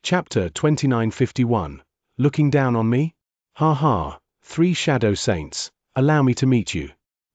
Chapter 2951. Looking down on me? Ha ha, 3 shadow saints, allow me to meet you.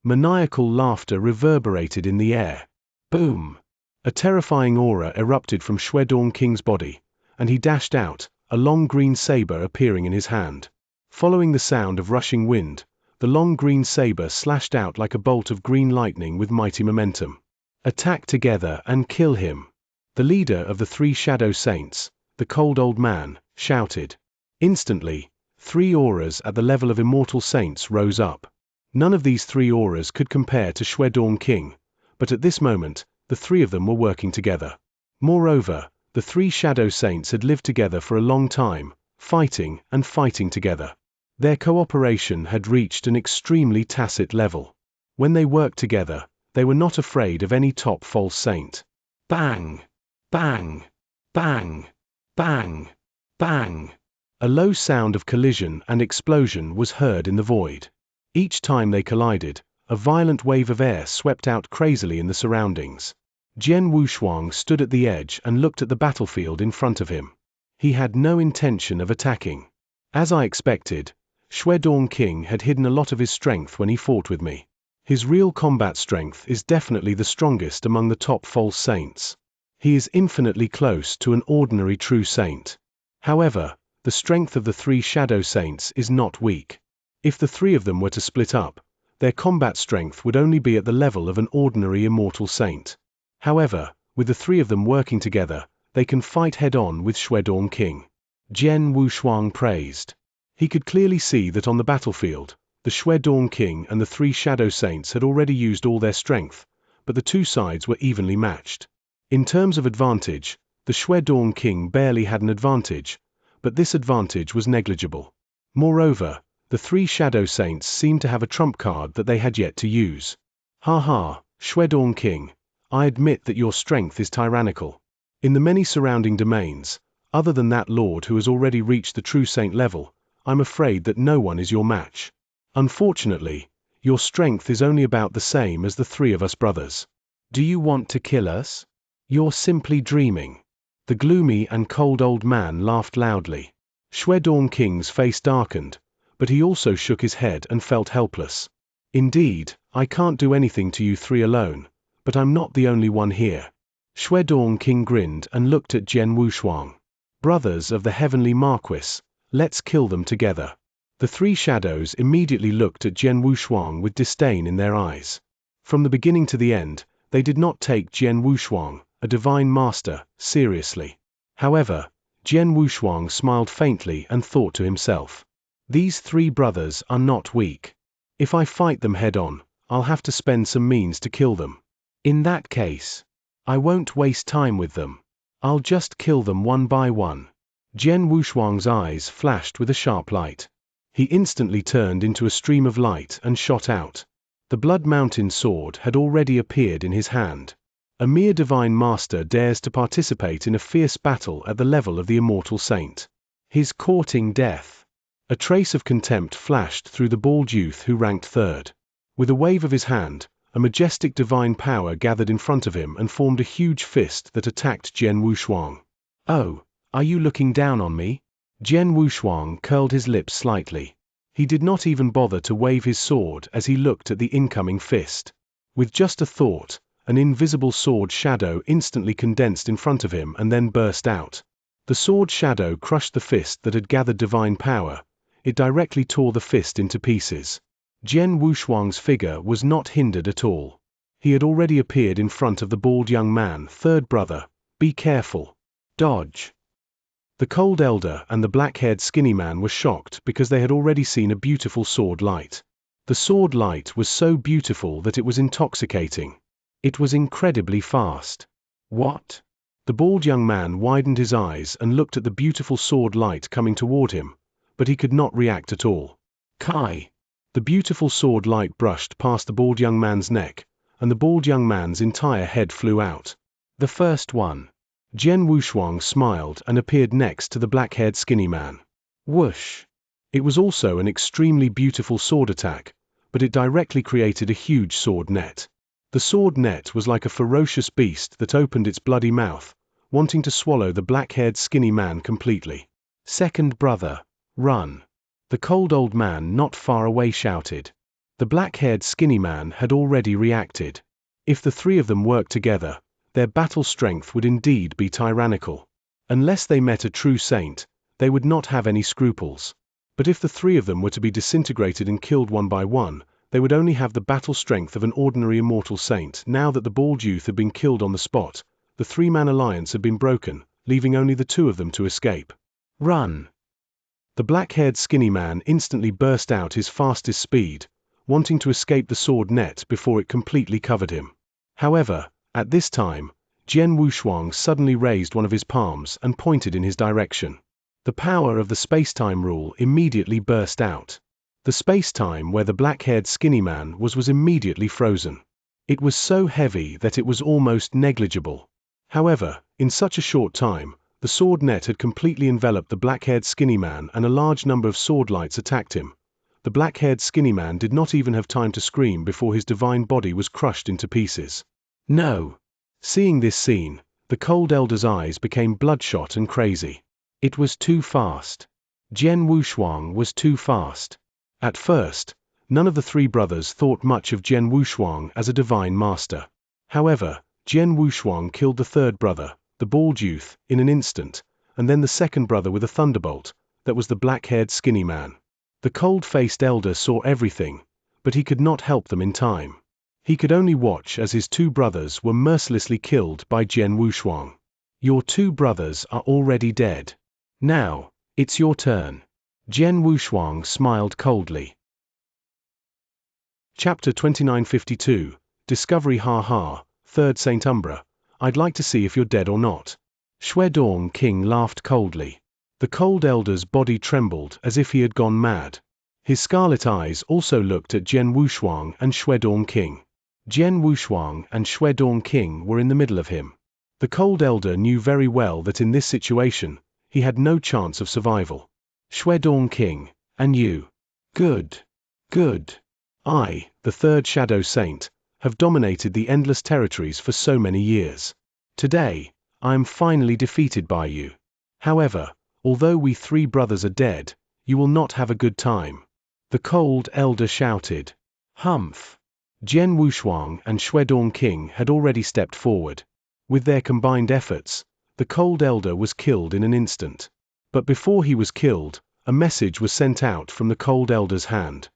Maniacal laughter reverberated in the air. Boom! A terrifying aura erupted from Shuedong King's body, and he dashed out, a long green saber appearing in his hand. Following the sound of rushing wind, the long green saber slashed out like a bolt of green lightning with mighty momentum. Attack together and kill him. The leader of the 3 shadow saints, the cold old man, shouted. Instantly, 3 auras at the level of immortal saints rose up. None of these 3 auras could compare to Shuedong King, but at this moment, the 3 of them were working together. Moreover, the 3 shadow saints had lived together for a long time, fighting and fighting together. Their cooperation had reached an extremely tacit level. When they worked together, they were not afraid of any top false saint. Bang! Bang! Bang! Bang! Bang! A low sound of collision and explosion was heard in the void. Each time they collided, a violent wave of air swept out crazily in the surroundings. Jian Wushuang stood at the edge and looked at the battlefield in front of him. He had no intention of attacking. As I expected, Shuedong King had hidden a lot of his strength when he fought with me. His real combat strength is definitely the strongest among the top false saints. He is infinitely close to an ordinary true saint. However, the strength of the 3 shadow saints is not weak. If the 3 of them were to split up, their combat strength would only be at the level of an ordinary immortal saint. However, with the 3 of them working together, they can fight head-on with Shuedong King. Jian Wushuang praised. He could clearly see that on the battlefield, the Shuedong King and the 3 shadow saints had already used all their strength, but the 2 sides were evenly matched. In terms of advantage, the Shuedong King barely had an advantage, but this advantage was negligible. Moreover, the 3 shadow saints seemed to have a trump card that they had yet to use. Ha ha, Shuedong King, I admit that your strength is tyrannical. In the many surrounding domains, other than that lord who has already reached the true saint level, I'm afraid that no one is your match. Unfortunately, your strength is only about the same as the 3 of us brothers. Do you want to kill us? You're simply dreaming. The gloomy and cold old man laughed loudly. Shuedong King's face darkened, but he also shook his head and felt helpless. Indeed, I can't do anything to you 3 alone, but I'm not the only one here. Shuedong King grinned and looked at Jian Wushuang. Brothers of the Heavenly Marquis, let's kill them together. The 3 shadows immediately looked at Jian Wushuang with disdain in their eyes. From the beginning to the end, they did not take Jian Wushuang, a divine master, seriously. However, Jian Wushuang smiled faintly and thought to himself. These 3 brothers are not weak. If I fight them head-on, I'll have to spend some means to kill them. In that case, I won't waste time with them. I'll just kill them one by one. Jian Wushuang's eyes flashed with a sharp light. He instantly turned into a stream of light and shot out. The Blood Mountain sword had already appeared in his hand. A mere divine master dares to participate in a fierce battle at the level of the immortal saint. His courting death. A trace of contempt flashed through the bald youth who ranked 3rd. With a wave of his hand, a majestic divine power gathered in front of him and formed a huge fist that attacked Jian Wushuang. Oh, are you looking down on me? Jian Wushuang curled his lips slightly. He did not even bother to wave his sword as he looked at the incoming fist. With just a thought, an invisible sword shadow instantly condensed in front of him and then burst out. The sword shadow crushed the fist that had gathered divine power. It directly tore the fist into pieces. Jian Wushuang's figure was not hindered at all. He had already appeared in front of the bald young man. 3rd brother, be careful. Dodge. The cold elder and the black-haired skinny man were shocked because they had already seen a beautiful sword light. The sword light was so beautiful that it was intoxicating. It was incredibly fast. What? The bald young man widened his eyes and looked at the beautiful sword light coming toward him, but he could not react at all. Kai! The beautiful sword light brushed past the bald young man's neck, and the bald young man's entire head flew out. The first one. Jian Wushuang smiled and appeared next to the black-haired skinny man. Whoosh! It was also an extremely beautiful sword attack, but it directly created a huge sword net. The sword net was like a ferocious beast that opened its bloody mouth, wanting to swallow the black-haired skinny man completely. "Second brother, run!" The cold old man not far away shouted. The black-haired skinny man had already reacted. If the three of them worked together, their battle strength would indeed be tyrannical. Unless they met a true saint, they would not have any scruples. But if the three of them were to be disintegrated and killed one by one, they would only have the battle strength of an ordinary immortal saint. Now that the bald youth had been killed on the spot, the three-man alliance had been broken, leaving only the two of them to escape. "Run!" The black-haired skinny man instantly burst out his fastest speed, wanting to escape the sword net before it completely covered him. However, at this time, Jian Wushuang suddenly raised one of his palms and pointed in his direction. The power of the space-time rule immediately burst out. The space-time where the black-haired skinny man was immediately frozen. It was so heavy that it was almost negligible. However, in such a short time, the sword net had completely enveloped the black-haired skinny man and a large number of sword lights attacked him. The black-haired skinny man did not even have time to scream before his divine body was crushed into pieces. "No!" Seeing this scene, the cold elder's eyes became bloodshot and crazy. It was too fast. Jian Wushuang was too fast. At first, none of the three brothers thought much of Jian Wushuang as a divine master. However, Jian Wushuang killed the third brother, the bald youth, in an instant, and then the second brother with a thunderbolt, that was the black-haired skinny man. The cold-faced elder saw everything, but he could not help them in time. He could only watch as his two brothers were mercilessly killed by Jian Wushuang. "Your two brothers are already dead. Now, it's your turn." Jian Wushuang smiled coldly. Chapter 2952, Discovery. Ha ha, Third Saint Umbra, I'd like to see if you're dead or not. Shuedong King laughed coldly. The cold elder's body trembled as if he had gone mad. His scarlet eyes also looked at Jian Wushuang and Shuedong King. Jian Wushuang and Shuedong King were in the middle of him. The cold elder knew very well that in this situation, he had no chance of survival. "Shuedong King, and you. Good. Good. I, the third Shadow Saint, have dominated the endless territories for so many years. Today, I am finally defeated by you. However, although we three brothers are dead, you will not have a good time." The cold elder shouted. "Humph!" Jian Wushuang and Shuedong King had already stepped forward. With their combined efforts, the cold elder was killed in an instant. But before he was killed, a message was sent out from the cold elder's hand.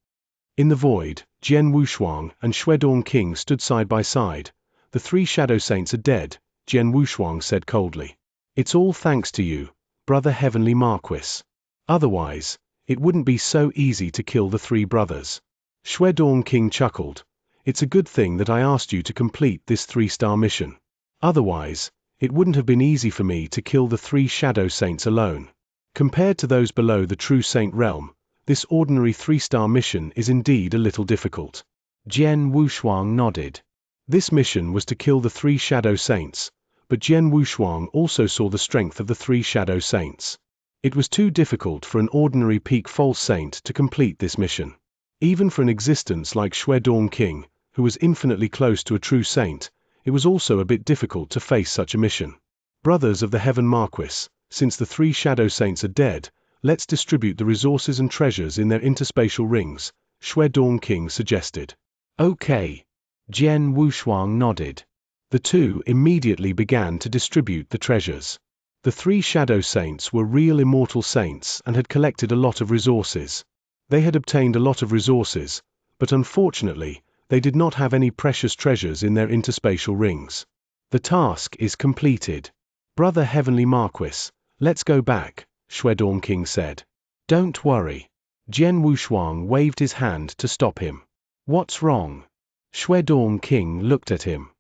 In the void, Jian Wushuang and Shuedong King stood side by side. "The three Shadow Saints are dead," Jian Wushuang said coldly. "It's all thanks to you, Brother Heavenly Marquis. Otherwise, it wouldn't be so easy to kill the three brothers." Shuedong King chuckled. "It's a good thing that I asked you to complete this 3-star mission. Otherwise, it wouldn't have been easy for me to kill the three Shadow Saints alone. Compared to those below the true Saint realm, this ordinary 3-star mission is indeed a little difficult." Jian Wushuang nodded. This mission was to kill the three Shadow Saints, but Jian Wushuang also saw the strength of the three Shadow Saints. It was too difficult for an ordinary peak false saint to complete this mission. Even for an existence like Shuedong King, who was infinitely close to a true saint, it was also a bit difficult to face such a mission. "Brothers of the Heaven Marquis, since the three Shadow Saints are dead, let's distribute the resources and treasures in their interspatial rings," Shuedong King suggested. "Okay." Jian Wushuang nodded. The two immediately began to distribute the treasures. The three Shadow Saints were real immortal saints and had collected a lot of resources. They had obtained a lot of resources, but unfortunately, they did not have any precious treasures in their interspatial rings. "The task is completed. Brother Heavenly Marquis, let's go back," Shuedong King said. "Don't worry." Jian Wushuang waved his hand to stop him. "What's wrong?" Shuedong King looked at him.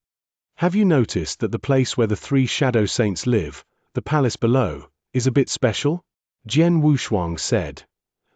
"Have you noticed that the place where the three Shadow Saints live, the palace below, is a bit special?" Jian Wushuang said.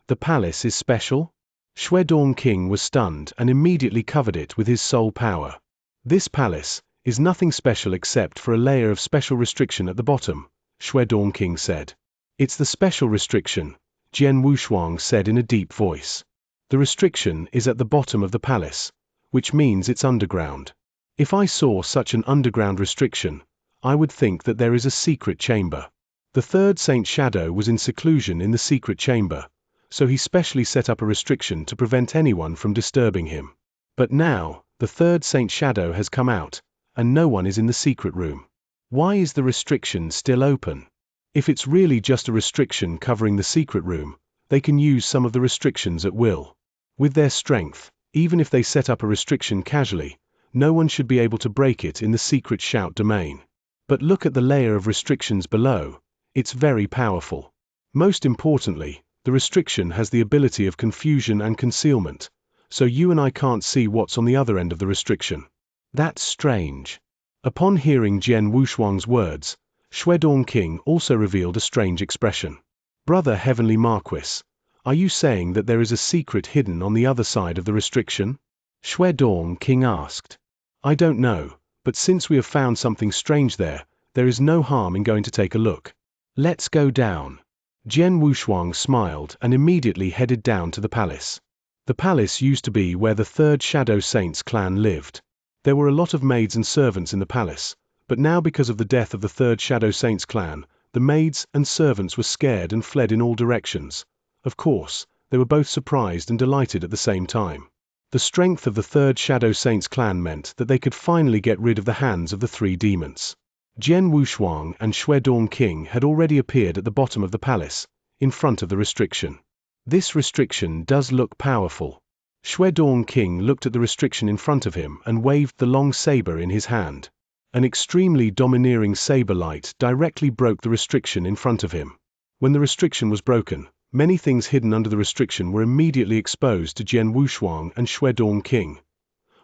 "The palace is special?" Shuedong King was stunned and immediately covered it with his soul power. "This palace is nothing special except for a layer of special restriction at the bottom," Shuedong King said. "It's the special restriction," Jian Wushuang said in a deep voice. "The restriction is at the bottom of the palace, which means it's underground. If I saw such an underground restriction, I would think that there is a secret chamber. The third Saint Shadow was in seclusion in the secret chamber, so he specially set up a restriction to prevent anyone from disturbing him. But now, the third Saint Shadow has come out, and no one is in the secret room. Why is the restriction still open? If it's really just a restriction covering the secret room, they can use some of the restrictions at will. With their strength, even if they set up a restriction casually, no one should be able to break it in the secret shout domain. But look at the layer of restrictions below. It's very powerful. Most importantly, the restriction has the ability of confusion and concealment, so you and I can't see what's on the other end of the restriction. That's strange. Upon hearing Jian Wushuang's words, Shuedong King also revealed a strange expression. Brother Heavenly Marquis, are you saying that there is a secret hidden on the other side of the restriction? Shuedong King asked. I don't know, but since we have found something strange there is no harm in going to take a look. Let's go down. Jian Wushuang smiled and immediately headed down to the palace. The palace used to be where the third Shadow Saints clan lived. There were a lot of maids and servants in the palace, but now because of the death of the third Shadow Saints clan, the maids and servants were scared and fled in all directions. Of course, they were both surprised and delighted at the same time. The strength of the third Shadow Saints clan meant that they could finally get rid of the hands of the three demons. Jian Wushuang and Shuedong King had already appeared at the bottom of the palace, in front of the restriction. This restriction does look powerful. Shuedong King looked at the restriction in front of him and waved the long saber in his hand. An extremely domineering saber light directly broke the restriction in front of him. When the restriction was broken, many things hidden under the restriction were immediately exposed to Jian Wushuang and Shuedong King.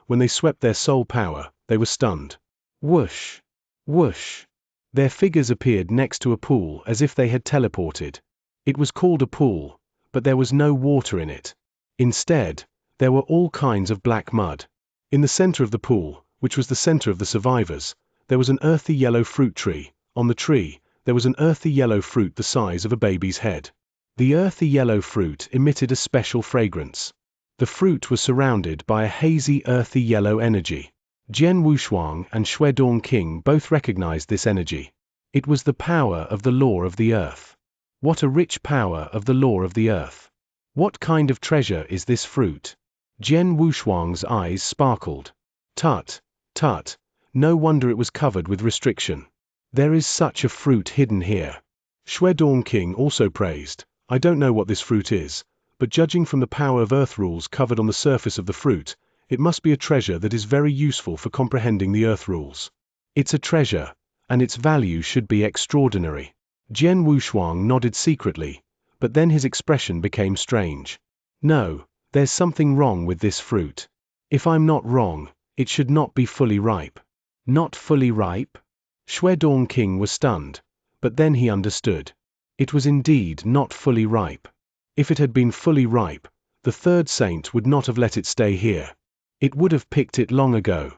When they swept their soul power, they were stunned. Whoosh! Whoosh! Their figures appeared next to a pool as if they had teleported. It was called a pool, but there was no water in it. Instead, there were all kinds of black mud. In the center of the pool, which was the center of the survivors, there was an earthy yellow fruit tree. On the tree, there was an earthy yellow fruit the size of a baby's head. The earthy yellow fruit emitted a special fragrance. The fruit was surrounded by a hazy earthy yellow energy. Jian Wushuang and Shuedong King both recognized this energy. It was the power of the law of the earth. What a rich power of the law of the earth. What kind of treasure is this fruit? Jian Wushuang's eyes sparkled. Tut, tut, no wonder it was covered with restriction. There is such a fruit hidden here. Shuedong King also praised. I don't know what this fruit is, but judging from the power of earth rules covered on the surface of the fruit, it must be a treasure that is very useful for comprehending the earth rules. It's a treasure, and its value should be extraordinary. Jian Wushuang nodded secretly, but then his expression became strange. No, there's something wrong with this fruit. If I'm not wrong, it should not be fully ripe. Not fully ripe? Shuedong King was stunned, but then he understood. It was indeed not fully ripe. If it had been fully ripe, the third saint would not have let it stay here. It would have picked it long ago.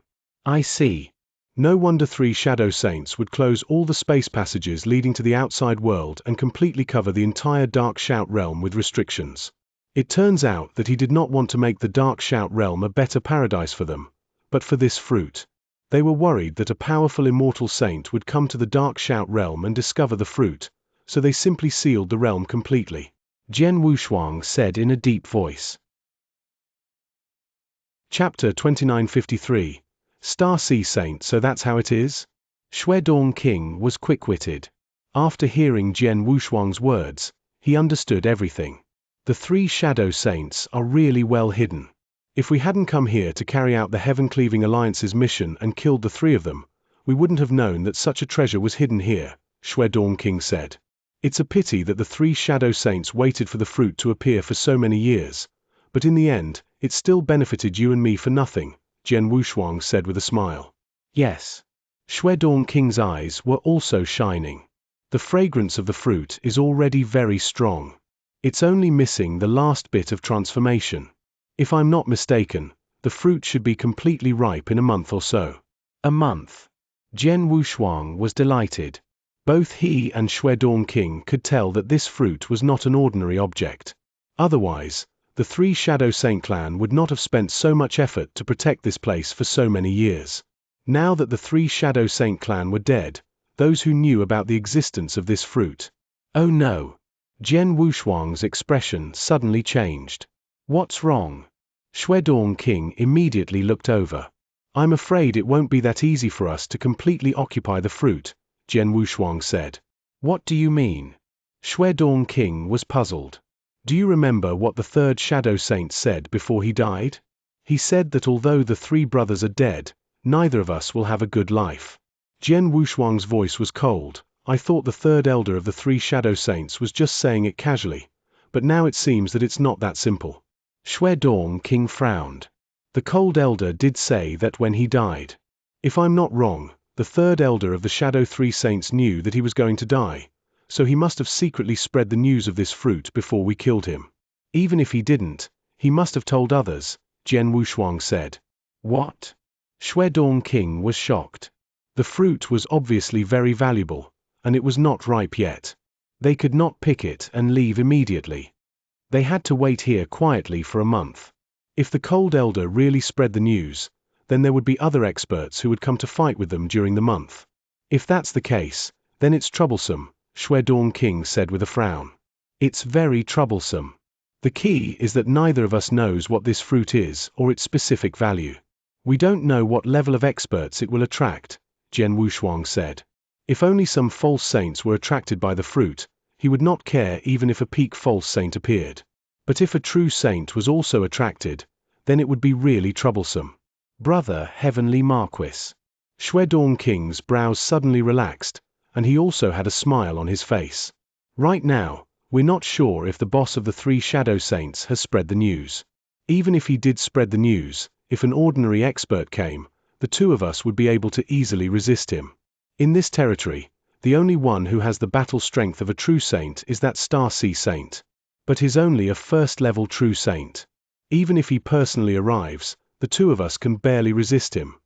I see. No wonder three Shadow Saints would close all the space passages leading to the outside world and completely cover the entire Dark Shout realm with restrictions. It turns out that he did not want to make the Dark Shout realm a better paradise for them, but for this fruit. They were worried that a powerful immortal saint would come to the Dark Shout realm and discover the fruit, so they simply sealed the realm completely. Jian Wushuang said in a deep voice. Chapter 2953. Star Sea Saint. So that's how it is? Shuedong King was quick-witted. After hearing Jian Wushuang's words, he understood everything. The three Shadow Saints are really well hidden. If we hadn't come here to carry out the Heaven-Cleaving Alliance's mission and killed the three of them, we wouldn't have known that such a treasure was hidden here, Shuedong King said. It's a pity that the three Shadow Saints waited for the fruit to appear for so many years, but in the end, it still benefited you and me for nothing, Jian Wushuang said with a smile. Yes. Shuedong King's eyes were also shining. The fragrance of the fruit is already very strong. It's only missing the last bit of transformation. If I'm not mistaken, the fruit should be completely ripe in a month or so. A month. Jian Wushuang was delighted. Both he and Shuedong King could tell that this fruit was not an ordinary object. Otherwise, the three Shadow Saint clan would not have spent so much effort to protect this place for so many years. Now that the three Shadow Saint clan were dead, those who knew about the existence of this fruit. Oh no! Jian Wushuang's expression suddenly changed. What's wrong? Shuedong King immediately looked over. I'm afraid it won't be that easy for us to completely occupy the fruit, Jian Wushuang said. What do you mean? Shuedong King was puzzled. Do you remember what the third Shadow Saint said before he died? He said that although the three brothers are dead, neither of us will have a good life. Jian Wushuang's voice was cold. I thought the third elder of the three Shadow Saints was just saying it casually, but now it seems that it's not that simple. Shuedong King frowned. The cold elder did say that when he died. If I'm not wrong, the third elder of the Shadow Three Saints knew that he was going to die, so he must have secretly spread the news of this fruit before we killed him. Even if he didn't, he must have told others, Jian Wushuang said. What? Shuedong King was shocked. The fruit was obviously very valuable, and it was not ripe yet. They could not pick it and leave immediately. They had to wait here quietly for a month. If the cold elder really spread the news, then there would be other experts who would come to fight with them during the month. If that's the case, then it's troublesome, Shuedong King said with a frown. It's very troublesome. The key is that neither of us knows what this fruit is or its specific value. We don't know what level of experts it will attract, Jian Wushuang said. If only some false saints were attracted by the fruit, he would not care even if a peak false saint appeared. But if a true saint was also attracted, then it would be really troublesome. Brother Heavenly Marquis. Shuedong King's brows suddenly relaxed, and he also had a smile on his face. Right now, we're not sure if the boss of the three Shadow Saints has spread the news. Even if he did spread the news, if an ordinary expert came, the two of us would be able to easily resist him. In this territory, the only one who has the battle strength of a true saint is that Star Sea Saint. But he's only a first-level true saint. Even if he personally arrives, the two of us can barely resist him.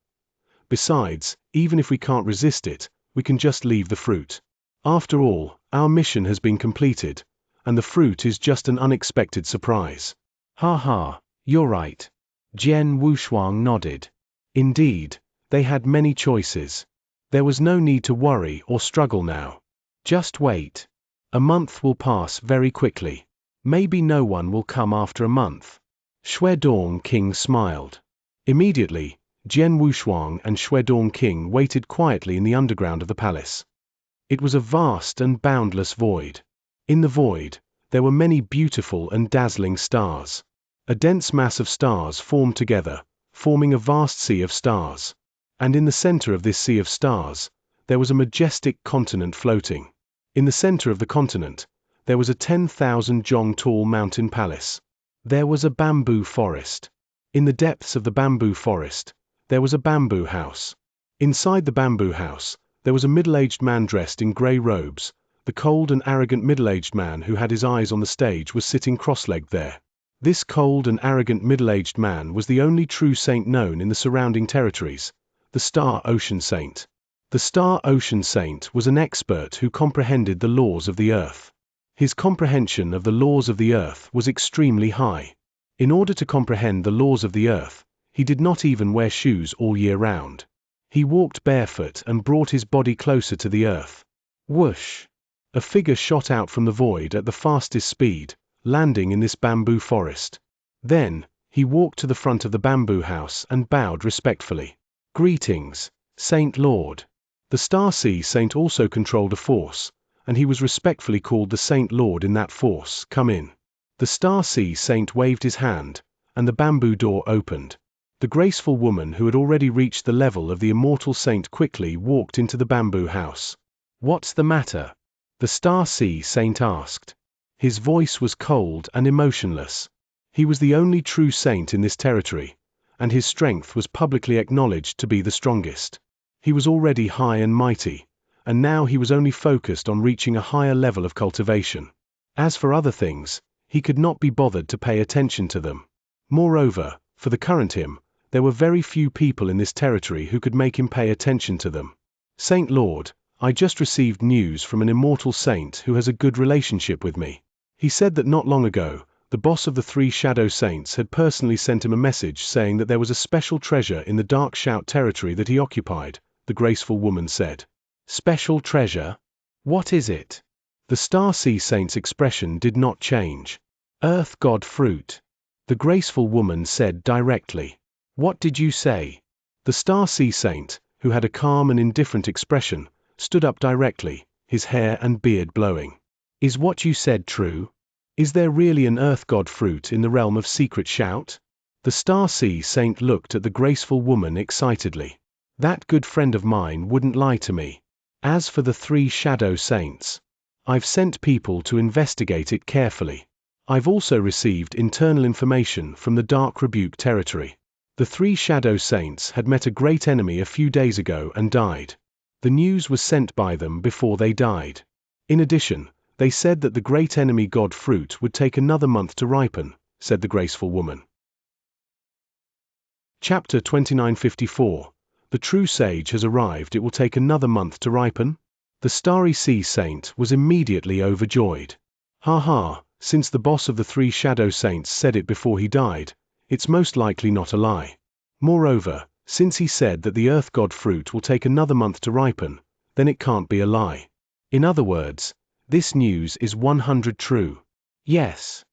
Besides, even if we can't resist it, we can just leave the fruit. After all, our mission has been completed, and the fruit is just an unexpected surprise. Ha ha, you're right. Jian Wushuang nodded. Indeed, they had many choices. There was no need to worry or struggle now. Just wait. A month will pass very quickly. Maybe no one will come after a month. Shuedong King smiled. Immediately, Jian Wushuang and Shuedong King waited quietly in the underground of the palace. It was a vast and boundless void. In the void, there were many beautiful and dazzling stars. A dense mass of stars formed together, forming a vast sea of stars. And in the center of this sea of stars, there was a majestic continent floating. In the center of the continent, there was a 10,000 jong tall mountain palace. There was a bamboo forest. In the depths of the bamboo forest, there was a bamboo house. Inside the bamboo house, there was a middle-aged man dressed in gray robes. The cold and arrogant middle-aged man who had his eyes on the stage was sitting cross-legged there. This cold and arrogant middle-aged man was the only true saint known in the surrounding territories, the Star Ocean Saint. The Star Ocean Saint was an expert who comprehended the laws of the earth. His comprehension of the laws of the earth was extremely high. In order to comprehend the laws of the earth, he did not even wear shoes all year round. He walked barefoot and brought his body closer to the earth. Whoosh! A figure shot out from the void at the fastest speed, landing in this bamboo forest. Then, he walked to the front of the bamboo house and bowed respectfully. Greetings, Saint Lord. The Star Sea Saint also controlled a force, and he was respectfully called the Saint Lord in that force. Come in. The Star Sea Saint waved his hand, and the bamboo door opened. The graceful woman who had already reached the level of the immortal saint quickly walked into the bamboo house. What's the matter? The Star Sea Saint asked. His voice was cold and emotionless. He was the only true saint in this territory, and his strength was publicly acknowledged to be the strongest. He was already high and mighty, and now he was only focused on reaching a higher level of cultivation. As for other things, he could not be bothered to pay attention to them. Moreover, for the current him, there were very few people in this territory who could make him pay attention to them. Saint Lord, I just received news from an immortal saint who has a good relationship with me. He said that not long ago, the boss of the three Shadow Saints had personally sent him a message saying that there was a special treasure in the Dark Shout territory that he occupied, the graceful woman said. Special treasure? What is it? The Star Sea Saint's expression did not change. Earth God fruit. The graceful woman said directly. What did you say? The Star Sea Saint, who had a calm and indifferent expression, stood up directly, his hair and beard blowing. Is what you said true? Is there really an Earth God fruit in the realm of Secret Shout? The Star Sea Saint looked at the graceful woman excitedly. That good friend of mine wouldn't lie to me. As for the 3 Shadow Saints, I've sent people to investigate it carefully. I've also received internal information from the Dark Rebuke territory. The 3 Shadow Saints had met a great enemy a few days ago and died. The news was sent by them before they died. In addition, they said that the great enemy God fruit would take another month to ripen, said the graceful woman. Chapter 2954. The true sage has arrived. It will take another month to ripen? The Starry Sea Saint was immediately overjoyed. Ha ha, since the boss of the 3 Shadow Saints said it before he died, it's most likely not a lie. Moreover, since he said that the Earth God fruit will take another month to ripen, then it can't be a lie. In other words, this news is 100% true. Yes,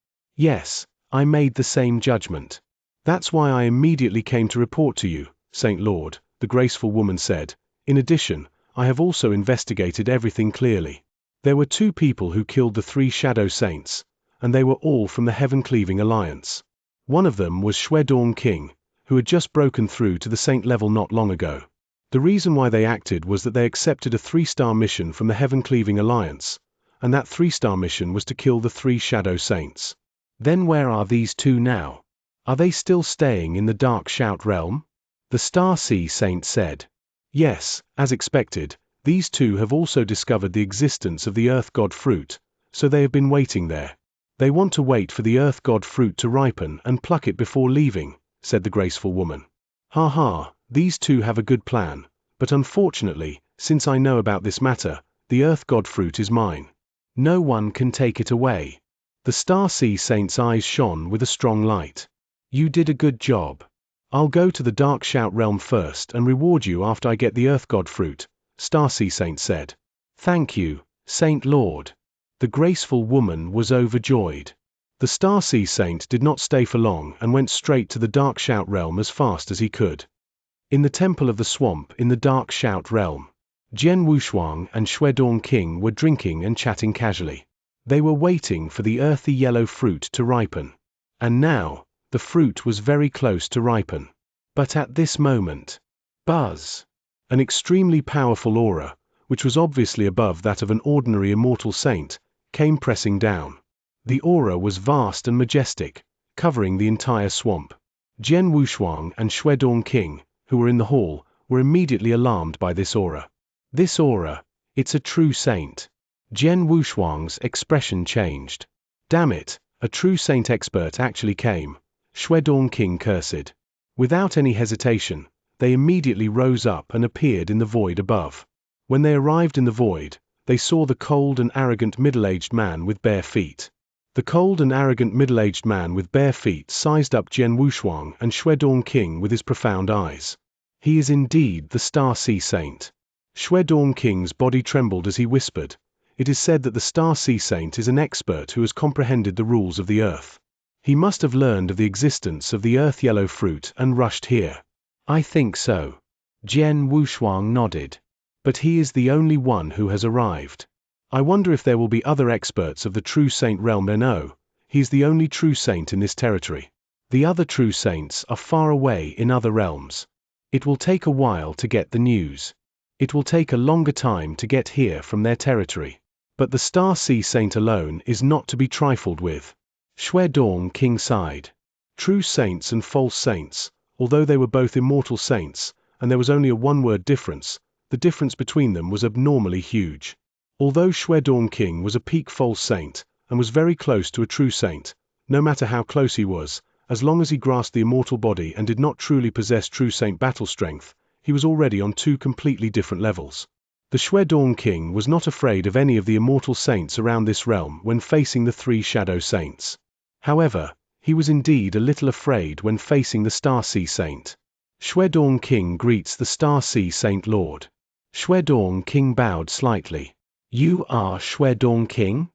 I made the same judgment. That's why I immediately came to report to you, Saint Lord, the graceful woman said. In addition, I have also investigated everything clearly. There were 2 people who killed the 3 Shadow Saints, and they were all from the Heaven-Cleaving Alliance. One of them was Shuedong King, who had just broken through to the Saint level not long ago. The reason why they acted was that they accepted a 3-star mission from the Heaven-Cleaving Alliance, and that 3-star mission was to kill the 3 Shadow Saints. Then where are these 2 now? Are they still staying in the Dark Shout realm? The Star Sea Saint said. Yes, as expected, these 2 have also discovered the existence of the Earth God fruit, so they have been waiting there. They want to wait for the Earth God fruit to ripen and pluck it before leaving, said the graceful woman. Ha ha, these 2 have a good plan, but unfortunately, since I know about this matter, the Earth God fruit is mine. No one can take it away. The Star Sea Saint's eyes shone with a strong light. You did a good job. I'll go to the Dark Shout realm first and reward you after I get the Earth God fruit, Star Sea Saint said. Thank you, Saint Lord. The graceful woman was overjoyed. The Star Sea Saint did not stay for long and went straight to the Dark Shout realm as fast as he could. In the Temple of the Swamp in the Dark Shout realm, Jian Wushuang and Shuedong King were drinking and chatting casually. They were waiting for the earthy yellow fruit to ripen. And now, the fruit was very close to ripen. But at this moment, buzz! An extremely powerful aura, which was obviously above that of an ordinary immortal saint, came pressing down. The aura was vast and majestic, covering the entire swamp. Jian Wushuang and Shuedong King, who were in the hall, were immediately alarmed by this aura. This aura, it's a true saint. Jian Wushuang's expression changed. Damn it, a true saint expert actually came, Shuedong King cursed. Without any hesitation, they immediately rose up and appeared in the void above. When they arrived in the void, they saw the cold and arrogant middle-aged man with bare feet. The cold and arrogant middle-aged man with bare feet sized up Jian Wushuang and Shuedong King with his profound eyes. He is indeed the Star Sea Saint. Shuedong King's body trembled as he whispered, "It is said that the Star Sea Saint is an expert who has comprehended the rules of the earth. He must have learned of the existence of the earth yellow fruit and rushed here." I think so. Jian Wushuang nodded. But he is the only one who has arrived. I wonder if there will be other experts of the true saint realm. No, he is the only true saint in this territory. The other true saints are far away in other realms. It will take a while to get the news. It will take a longer time to get here from their territory. But the Star Sea Saint alone is not to be trifled with. Shuedong King sighed. True saints and false saints, although they were both immortal saints, and there was only a one-word difference, the difference between them was abnormally huge. Although Shuedong King was a peak false saint, and was very close to a true saint, no matter how close he was, as long as he grasped the immortal body and did not truly possess true saint battle strength, he was already on 2 completely different levels. The Shuedong King was not afraid of any of the immortal saints around this realm when facing the 3 Shadow Saints. However, he was indeed a little afraid when facing the Star Sea Saint. Shuedong King greets the Star Sea Saint Lord. Shuedong King bowed slightly. You are Shuedong King?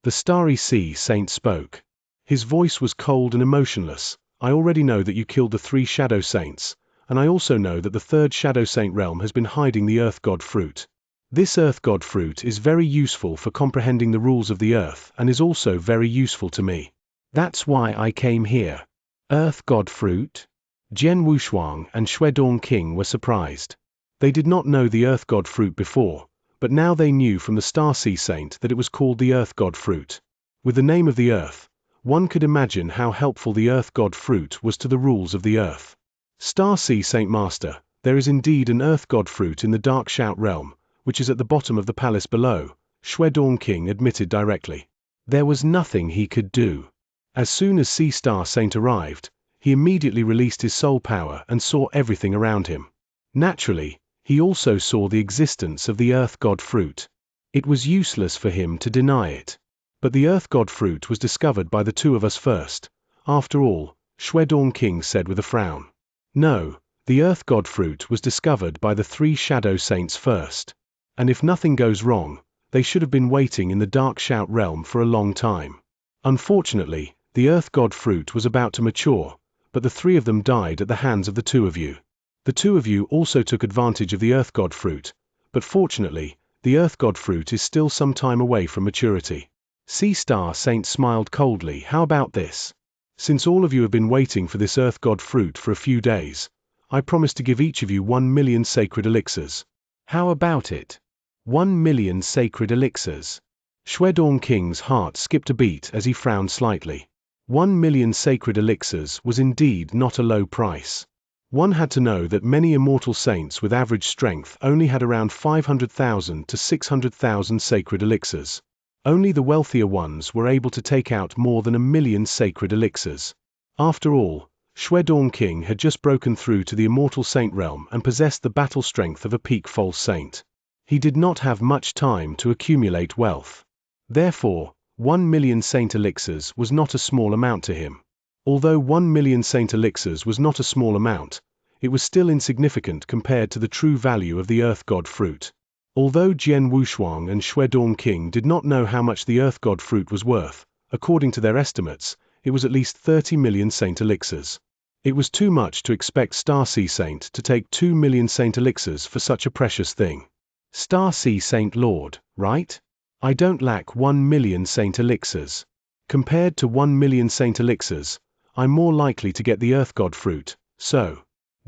The Starry Sea Saint spoke. His voice was cold and emotionless. I already know that you killed the 3 Shadow Saints, and I also know that the 3rd Shadow Saint realm has been hiding the Earth God Fruit. This Earth God Fruit is very useful for comprehending the rules of the Earth and is also very useful to me. That's why I came here. Earth God Fruit? Jian Wushuang and Shuedong King were surprised. They did not know the Earth God Fruit before, but now they knew from the Star Sea Saint that it was called the Earth God Fruit. With the name of the Earth, one could imagine how helpful the Earth God Fruit was to the rules of the Earth. Star Sea Saint Master, there is indeed an Earth God Fruit in the Dark Shout realm, which is at the bottom of the palace below, Shuedong King admitted directly. There was nothing he could do. As soon as Sea Star Saint arrived, he immediately released his soul power and saw everything around him. Naturally, he also saw the existence of the Earth God Fruit. It was useless for him to deny it. But the Earth God Fruit was discovered by the 2 of us first. After all, Shuedong King said with a frown. No, the Earth God Fruit was discovered by the 3 Shadow Saints first. And if nothing goes wrong, they should have been waiting in the Dark Shout realm for a long time. Unfortunately, the Earth God Fruit was about to mature, but the 3 of them died at the hands of the 2 of you. The 2 of you also took advantage of the Earth God Fruit, but fortunately, the Earth God Fruit is still some time away from maturity. Sea Star Saint smiled coldly. How about this? Since all of you have been waiting for this Earth God Fruit for a few days, I promise to give each of you 1 million sacred elixirs. How about it? 1 million sacred elixirs. Shuedong King's heart skipped a beat as he frowned slightly. 1 million sacred elixirs was indeed not a low price. One had to know that many immortal saints with average strength only had around 500,000 to 600,000 sacred elixirs. Only the wealthier ones were able to take out more than 1 million sacred elixirs. After all, Shuedong King had just broken through to the immortal saint realm and possessed the battle strength of a peak false saint. He did not have much time to accumulate wealth. Therefore, 1 million saint elixirs was not a small amount to him. Although 1 million saint elixirs was not a small amount, it was still insignificant compared to the true value of the Earth God Fruit. Although Jian Wushuang and Shuedong King did not know how much the Earth God Fruit was worth, according to their estimates, it was at least 30 million saint elixirs. It was too much to expect Star Sea Saint to take 2 million saint elixirs for such a precious thing. Star Sea Saint Lord, right? I don't lack 1 million saint elixirs. Compared to 1 million saint elixirs, I'm more likely to get the Earth God Fruit, so.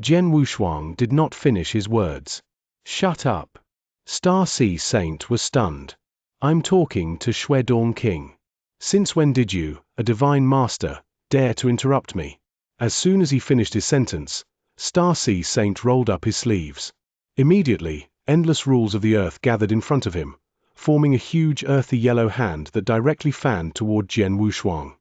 Jian Wushuang did not finish his words. Shut up. Star Sea Saint was stunned. I'm talking to Shuedong King. Since when did you, a divine master, dare to interrupt me? As soon as he finished his sentence, Star Sea Saint rolled up his sleeves. Immediately, endless rules of the earth gathered in front of him, forming a huge earthy yellow hand that directly fanned toward Jian Wushuang.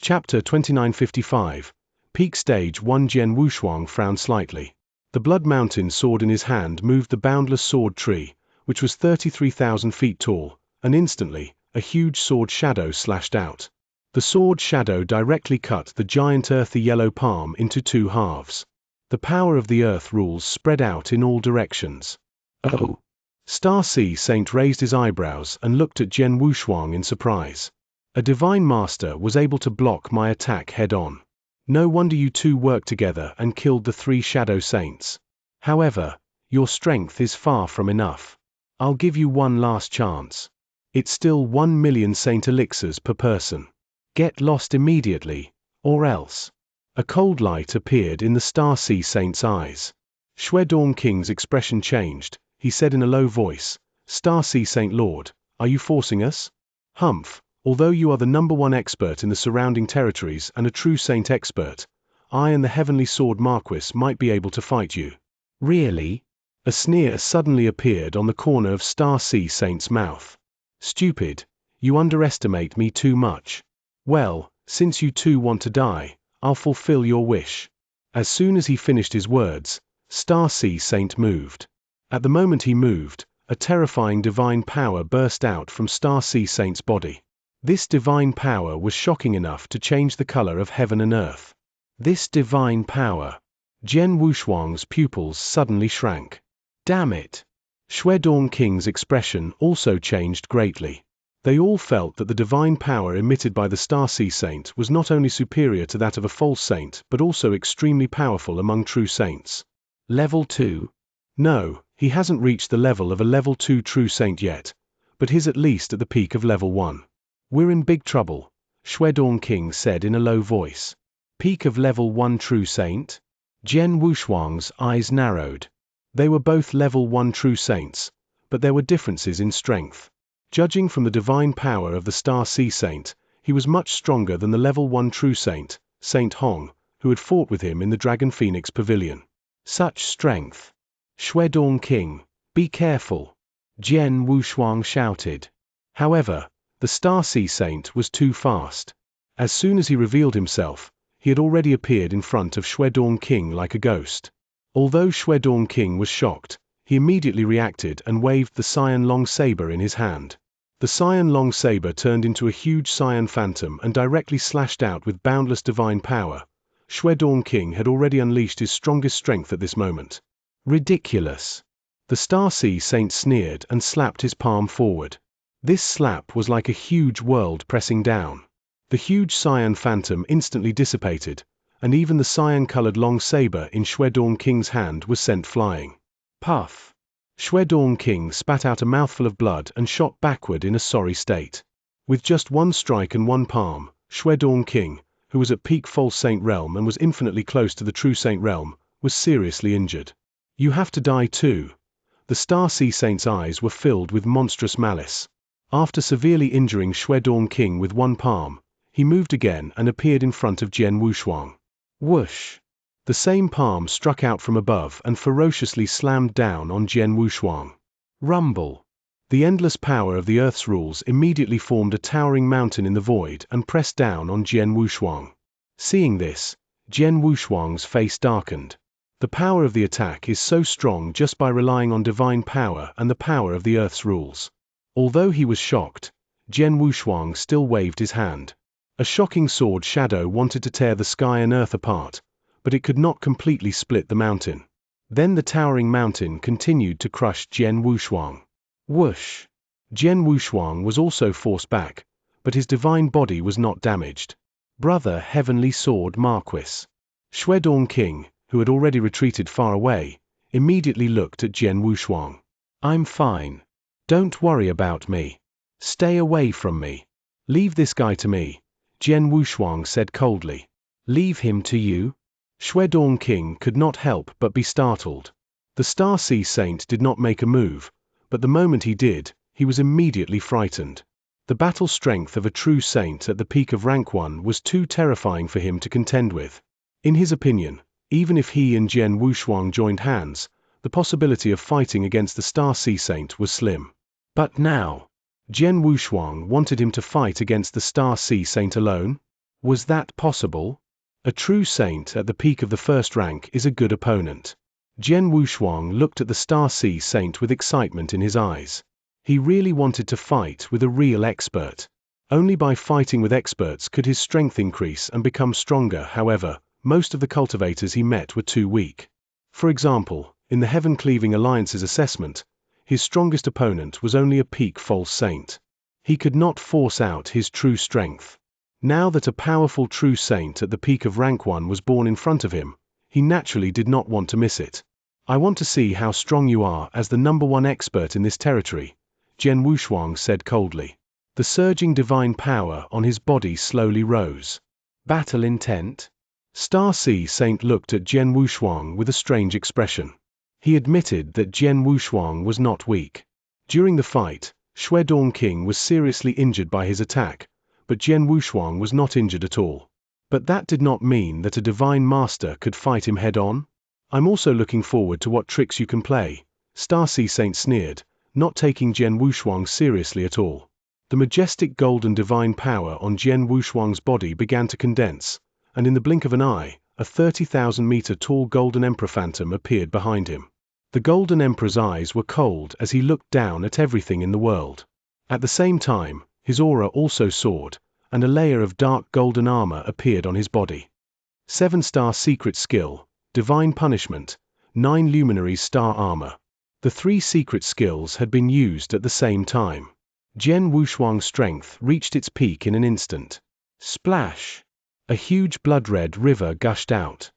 Chapter 2955. Peak Stage 1. Jian Wushuang frowned slightly. The Blood Mountain sword in his hand moved the boundless sword tree, which was 33,000 feet tall, and instantly, a huge sword shadow slashed out. The sword shadow directly cut the giant earthy yellow palm into 2 halves. The power of the earth rules spread out in all directions. Oh! Star Sea Saint raised his eyebrows and looked at Jian Wushuang in surprise. A divine master was able to block my attack head-on. No wonder you 2 worked together and killed the 3 Shadow Saints. However, your strength is far from enough. I'll give you one last chance. It's still 1 million saint elixirs per person. Get lost immediately, or else. A cold light appeared in the Star Sea Saint's eyes. Shuedong King's expression changed. He said in a low voice, Star Sea Saint Lord, are you forcing us? Humph. Although you are the #1 expert in the surrounding territories and a true saint expert, I and the Heavenly Sword Marquis might be able to fight you. Really? A sneer suddenly appeared on the corner of Star Sea Saint's mouth. Stupid, you underestimate me too much. Well, since you 2 want to die, I'll fulfill your wish. As soon as he finished his words, Star Sea Saint moved. At the moment he moved, a terrifying divine power burst out from Star Sea Saint's body. This divine power was shocking enough to change the color of heaven and earth. This divine power. Jian Wushuang's pupils suddenly shrank. Damn it! Shuedong King's expression also changed greatly. They all felt that the divine power emitted by the Star Sea Saint was not only superior to that of a false saint but also extremely powerful among true saints. Level 2? No, he hasn't reached the level of a level 2 true saint yet, but he's at least at the peak of level 1. We're in big trouble, Shuedong King said in a low voice. Peak of level 1 true saint? Jian Wushuang's eyes narrowed. They were both level 1 true saints, but there were differences in strength. Judging from the divine power of the Star Sea Saint, he was much stronger than the level 1 true saint, Saint Hong, who had fought with him in the Dragon Phoenix Pavilion. Such strength! Shuedong King, be careful! Jian Wushuang shouted. However, the Star Sea Saint was too fast. As soon as he revealed himself, he had already appeared in front of Shuedong King like a ghost. Although Shuedong King was shocked, he immediately reacted and waved the Cyan Long Saber in his hand. The Cyan Long Saber turned into a huge Cyan Phantom and directly slashed out with boundless divine power. Shuedong King had already unleashed his strongest strength at this moment. Ridiculous! The Star Sea Saint sneered and slapped his palm forward. This slap was like a huge world pressing down. The huge Cyan Phantom instantly dissipated, and even the cyan-colored long saber in Shuedong King's hand was sent flying. Puff! Shuedong King spat out a mouthful of blood and shot backward in a sorry state. With just one strike and one palm, Shuedong King, who was at peak false saint realm and was infinitely close to the true saint realm, was seriously injured. You have to die too. The Star Sea Saint's eyes were filled with monstrous malice. After severely injuring Shuedong King with one palm, he moved again and appeared in front of Jian Wushuang. Whoosh! The same palm struck out from above and ferociously slammed down on Jian Wushuang. Rumble! The endless power of the Earth's rules immediately formed a towering mountain in the void and pressed down on Jian Wushuang. Seeing this, Jian Wushuang's face darkened. The power of the attack is so strong just by relying on divine power and the power of the Earth's rules. Although he was shocked, Jian Wushuang still waved his hand. A shocking sword shadow wanted to tear the sky and earth apart, but it could not completely split the mountain. Then the towering mountain continued to crush Jian Wushuang. Whoosh! Jian Wushuang was also forced back, but his divine body was not damaged. Brother Heavenly Sword Marquis. Shuedong King, who had already retreated far away, immediately looked at Jian Wushuang. I'm fine. Don't worry about me. Stay away from me. Leave this guy to me, Jian Wushuang said coldly. Leave him to you? Shuedong King could not help but be startled. The Star Sea Saint did not make a move, but the moment he did, he was immediately frightened. The battle strength of a true saint at the peak of rank 1 was too terrifying for him to contend with. In his opinion, even if he and Jian Wushuang joined hands, the possibility of fighting against the Star Sea Saint was slim. But now, Jian Wushuang wanted him to fight against the Star Sea Saint alone? Was that possible? A true saint at the peak of the first rank is a good opponent. Jian Wushuang looked at the Star Sea Saint with excitement in his eyes. He really wanted to fight with a real expert. Only by fighting with experts could his strength increase and become stronger. However, most of the cultivators he met were too weak. For example, in the Heaven Cleaving Alliance's assessment, his strongest opponent was only a peak false saint. He could not force out his true strength. Now that a powerful true saint at the peak of rank 1 was born in front of him, he naturally did not want to miss it. I want to see how strong you are as the #1 expert in this territory, Jian Wushuang said coldly. The surging divine power on his body slowly rose. Battle intent? Star Sea Saint looked at Jian Wushuang with a strange expression. He admitted that Jian Wushuang was not weak. During the fight, Shuedong King was seriously injured by his attack, but Jian Wushuang was not injured at all. But that did not mean that a divine master could fight him head-on. I'm also looking forward to what tricks you can play, Star Sea Saint sneered, not taking Jian Wushuang seriously at all. The majestic golden divine power on Jian Wushuang's body began to condense, and in the blink of an eye, a 30,000-meter tall Golden Emperor Phantom appeared behind him. The Golden Emperor's eyes were cold as he looked down at everything in the world. At the same time, his aura also soared, and a layer of dark golden armor appeared on his body. 7-star secret skill, Divine Punishment, 9 Luminaries Star Armor. The 3 secret skills had been used at the same time. Jian Wushuang's strength reached its peak in an instant. Splash! A huge blood-red river gushed out.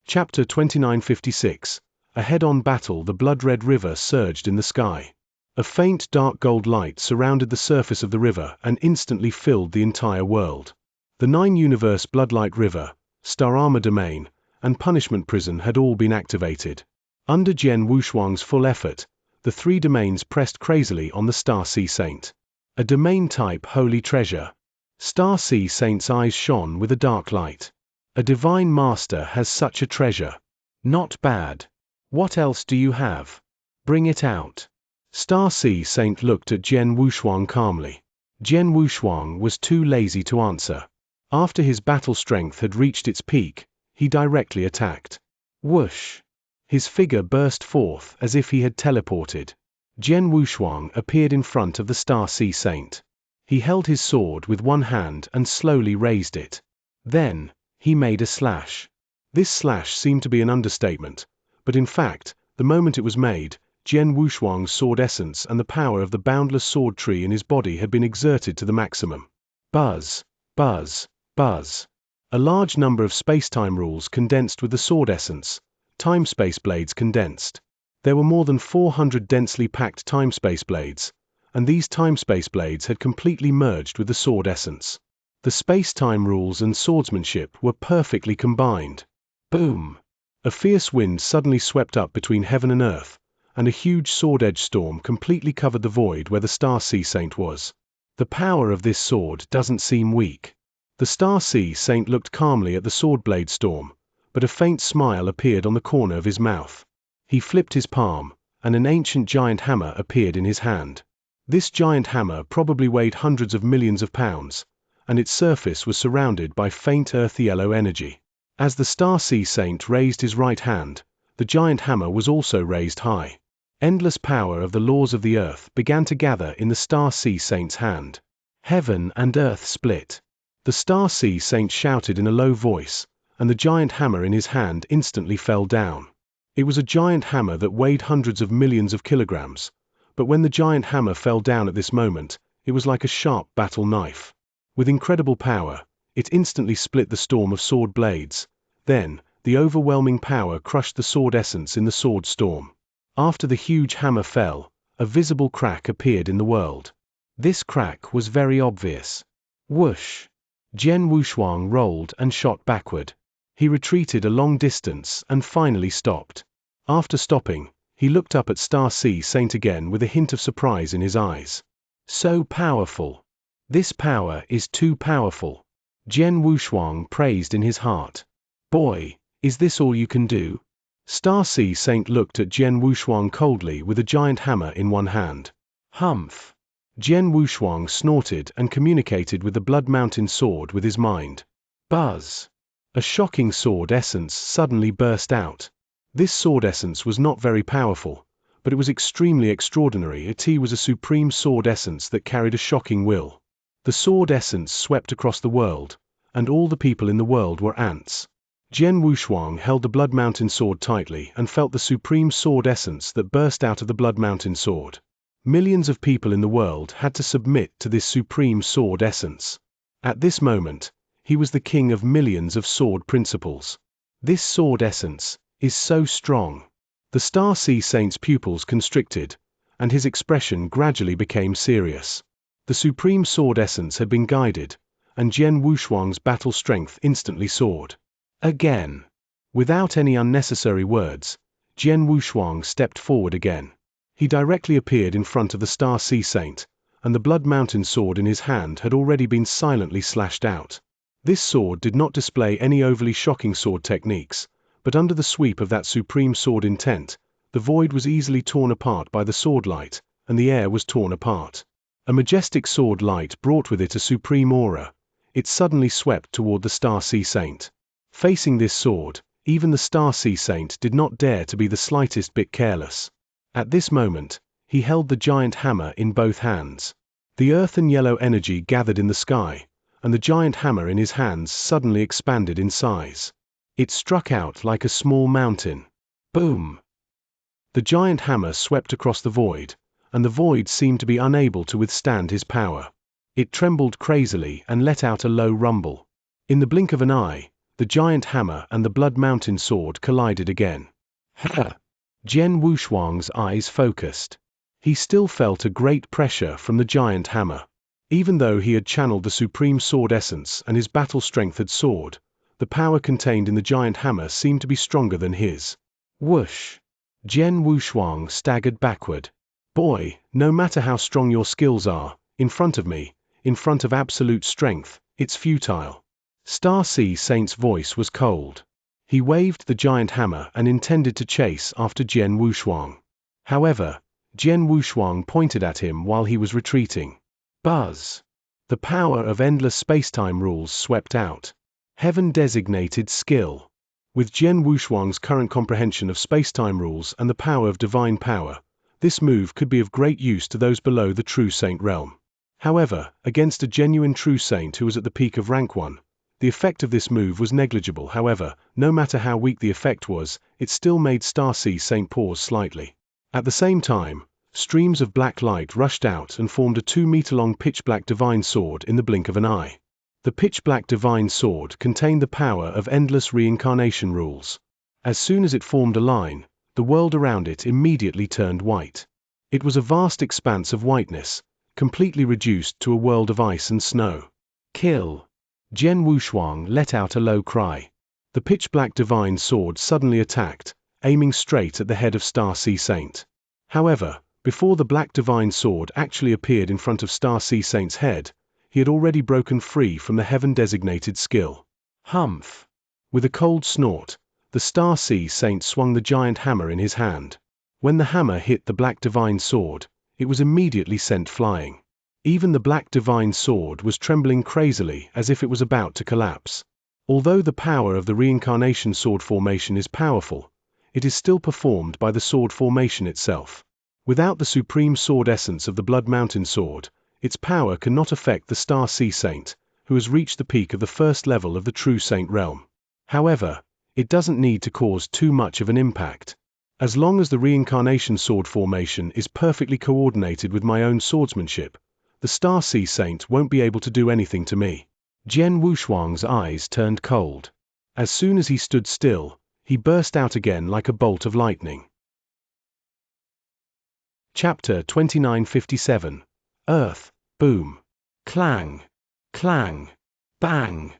Chapter 2956. A head-on battle. The blood-red river surged in the sky. A faint dark gold light surrounded the surface of the river and instantly filled the entire world. The 9 universe Bloodlight River, Star Armor Domain, and Punishment Prison had all been activated. Under Jian Wushuang's full effort, the 3 domains pressed crazily on the Star Sea Saint. A domain-type holy treasure. Star Sea Saint's eyes shone with a dark light. A divine master has such a treasure. Not bad. What else do you have? Bring it out. Star Sea Saint looked at Jian Wushuang calmly. Jian Wushuang was too lazy to answer. After his battle strength had reached its peak, he directly attacked. Whoosh! His figure burst forth as if he had teleported. Jian Wushuang appeared in front of the Star Sea Saint. He held his sword with one hand and slowly raised it. Then, he made a slash. This slash seemed to be an understatement, but in fact, the moment it was made, Jian Wushuang's sword essence and the power of the boundless sword tree in his body had been exerted to the maximum. Buzz, buzz, buzz. A large number of space-time rules condensed with the sword essence, time-space blades condensed. There were more than 400 densely packed time-space blades, and these time-space blades had completely merged with the sword essence. The space-time rules and swordsmanship were perfectly combined. Boom! A fierce wind suddenly swept up between heaven and earth, and a huge sword-edge storm completely covered the void where the Star Sea Saint was. The power of this sword doesn't seem weak. The Star Sea Saint looked calmly at the sword blade storm, but a faint smile appeared on the corner of his mouth. He flipped his palm, and an ancient giant hammer appeared in his hand. This giant hammer probably weighed hundreds of millions of pounds, and its surface was surrounded by faint earth-yellow energy. As the Star Sea Saint raised his right hand, the giant hammer was also raised high. Endless power of the laws of the earth began to gather in the Star Sea Saint's hand. Heaven and earth split. The Star Sea Saint shouted in a low voice, and the giant hammer in his hand instantly fell down. It was a giant hammer that weighed hundreds of millions of kilograms, but when the giant hammer fell down at this moment, it was like a sharp battle knife. With incredible power, it instantly split the storm of sword blades. Then, the overwhelming power crushed the sword essence in the sword storm. After the huge hammer fell, a visible crack appeared in the world. This crack was very obvious. Whoosh! Jian Wushuang rolled and shot backward. He retreated a long distance and finally stopped. After stopping, he looked up at Star Sea Saint again with a hint of surprise in his eyes. So powerful! This power is too powerful. Jian Wushuang praised in his heart. Boy, is this all you can do? Star Sea Saint looked at Jian Wushuang coldly with a giant hammer in one hand. Humph! Jian Wushuang snorted and communicated with the Blood Mountain sword with his mind. Buzz! A shocking sword essence suddenly burst out. This sword essence was not very powerful, but it was extremely extraordinary. It was a supreme sword essence that carried a shocking will. The sword essence swept across the world, and all the people in the world were ants. Jian Wushuang held the Blood Mountain sword tightly and felt the supreme sword essence that burst out of the Blood Mountain sword. Millions of people in the world had to submit to this supreme sword essence. At this moment, he was the king of millions of sword principles. This sword essence is so strong. The Star Sea Saint's pupils constricted, and his expression gradually became serious. The supreme sword essence had been guided, and Jian Wushuang's battle strength instantly soared. Again. Without any unnecessary words, Jian Wushuang stepped forward again. He directly appeared in front of the Star Sea Saint, and the Blood Mountain sword in his hand had already been silently slashed out. This sword did not display any overly shocking sword techniques, but under the sweep of that supreme sword intent, the void was easily torn apart by the sword light, and the air was torn apart. A majestic sword light brought with it a supreme aura. It suddenly swept toward the Star Sea Saint. Facing this sword, even the Star Sea Saint did not dare to be the slightest bit careless. At this moment, he held the giant hammer in both hands. The earth and yellow energy gathered in the sky, and the giant hammer in his hands suddenly expanded in size. It struck out like a small mountain. Boom! The giant hammer swept across the void, and the void seemed to be unable to withstand his power. It trembled crazily and let out a low rumble. In the blink of an eye, the giant hammer and the Blood Mountain sword collided again. Ha! Jian Wushuang's eyes focused. He still felt a great pressure from the giant hammer. Even though he had channeled the supreme sword essence and his battle strength had soared, the power contained in the giant hammer seemed to be stronger than his. Whoosh! Jian Wushuang staggered backward. Boy, no matter how strong your skills are, in front of me, in front of absolute strength, it's futile. Star Sea Saint's voice was cold. He waved the giant hammer and intended to chase after Jian Wushuang. However, Jian Wushuang pointed at him while he was retreating. Buzz! The power of endless spacetime rules swept out. Heaven-designated skill. With Jian Wushuang's current comprehension of spacetime rules and the power of divine power, this move could be of great use to those below the True Saint realm. However, against a genuine True Saint who was at the peak of rank 1, the effect of this move was negligible. However, no matter how weak the effect was, it still made Star Sea Saint pause slightly. At the same time, streams of black light rushed out and formed a 2-meter-long pitch-black divine sword in the blink of an eye. The pitch-black divine sword contained the power of endless reincarnation rules. As soon as it formed a line, the world around it immediately turned white. It was a vast expanse of whiteness, completely reduced to a world of ice and snow. Kill! Jian Wushuang let out a low cry. The pitch-black divine sword suddenly attacked, aiming straight at the head of Star Sea Saint. However, before the black divine sword actually appeared in front of Star Sea Saint's head, he had already broken free from the heaven-designated skill. Humph! With a cold snort, the Star Sea Saint swung the giant hammer in his hand. When the hammer hit the black divine sword, it was immediately sent flying. Even the black divine sword was trembling crazily as if it was about to collapse. Although the power of the reincarnation sword formation is powerful, it is still performed by the sword formation itself. Without the supreme sword essence of the Blood Mountain sword, its power cannot affect the Star Sea Saint, who has reached the peak of the first level of the True Saint realm. However, it doesn't need to cause too much of an impact. As long as the reincarnation sword formation is perfectly coordinated with my own swordsmanship, the Star Sea Saint won't be able to do anything to me. Jian Wushuang's eyes turned cold. As soon as he stood still, he burst out again like a bolt of lightning. Chapter 2957. Earth, boom. Clang. Clang. Bang.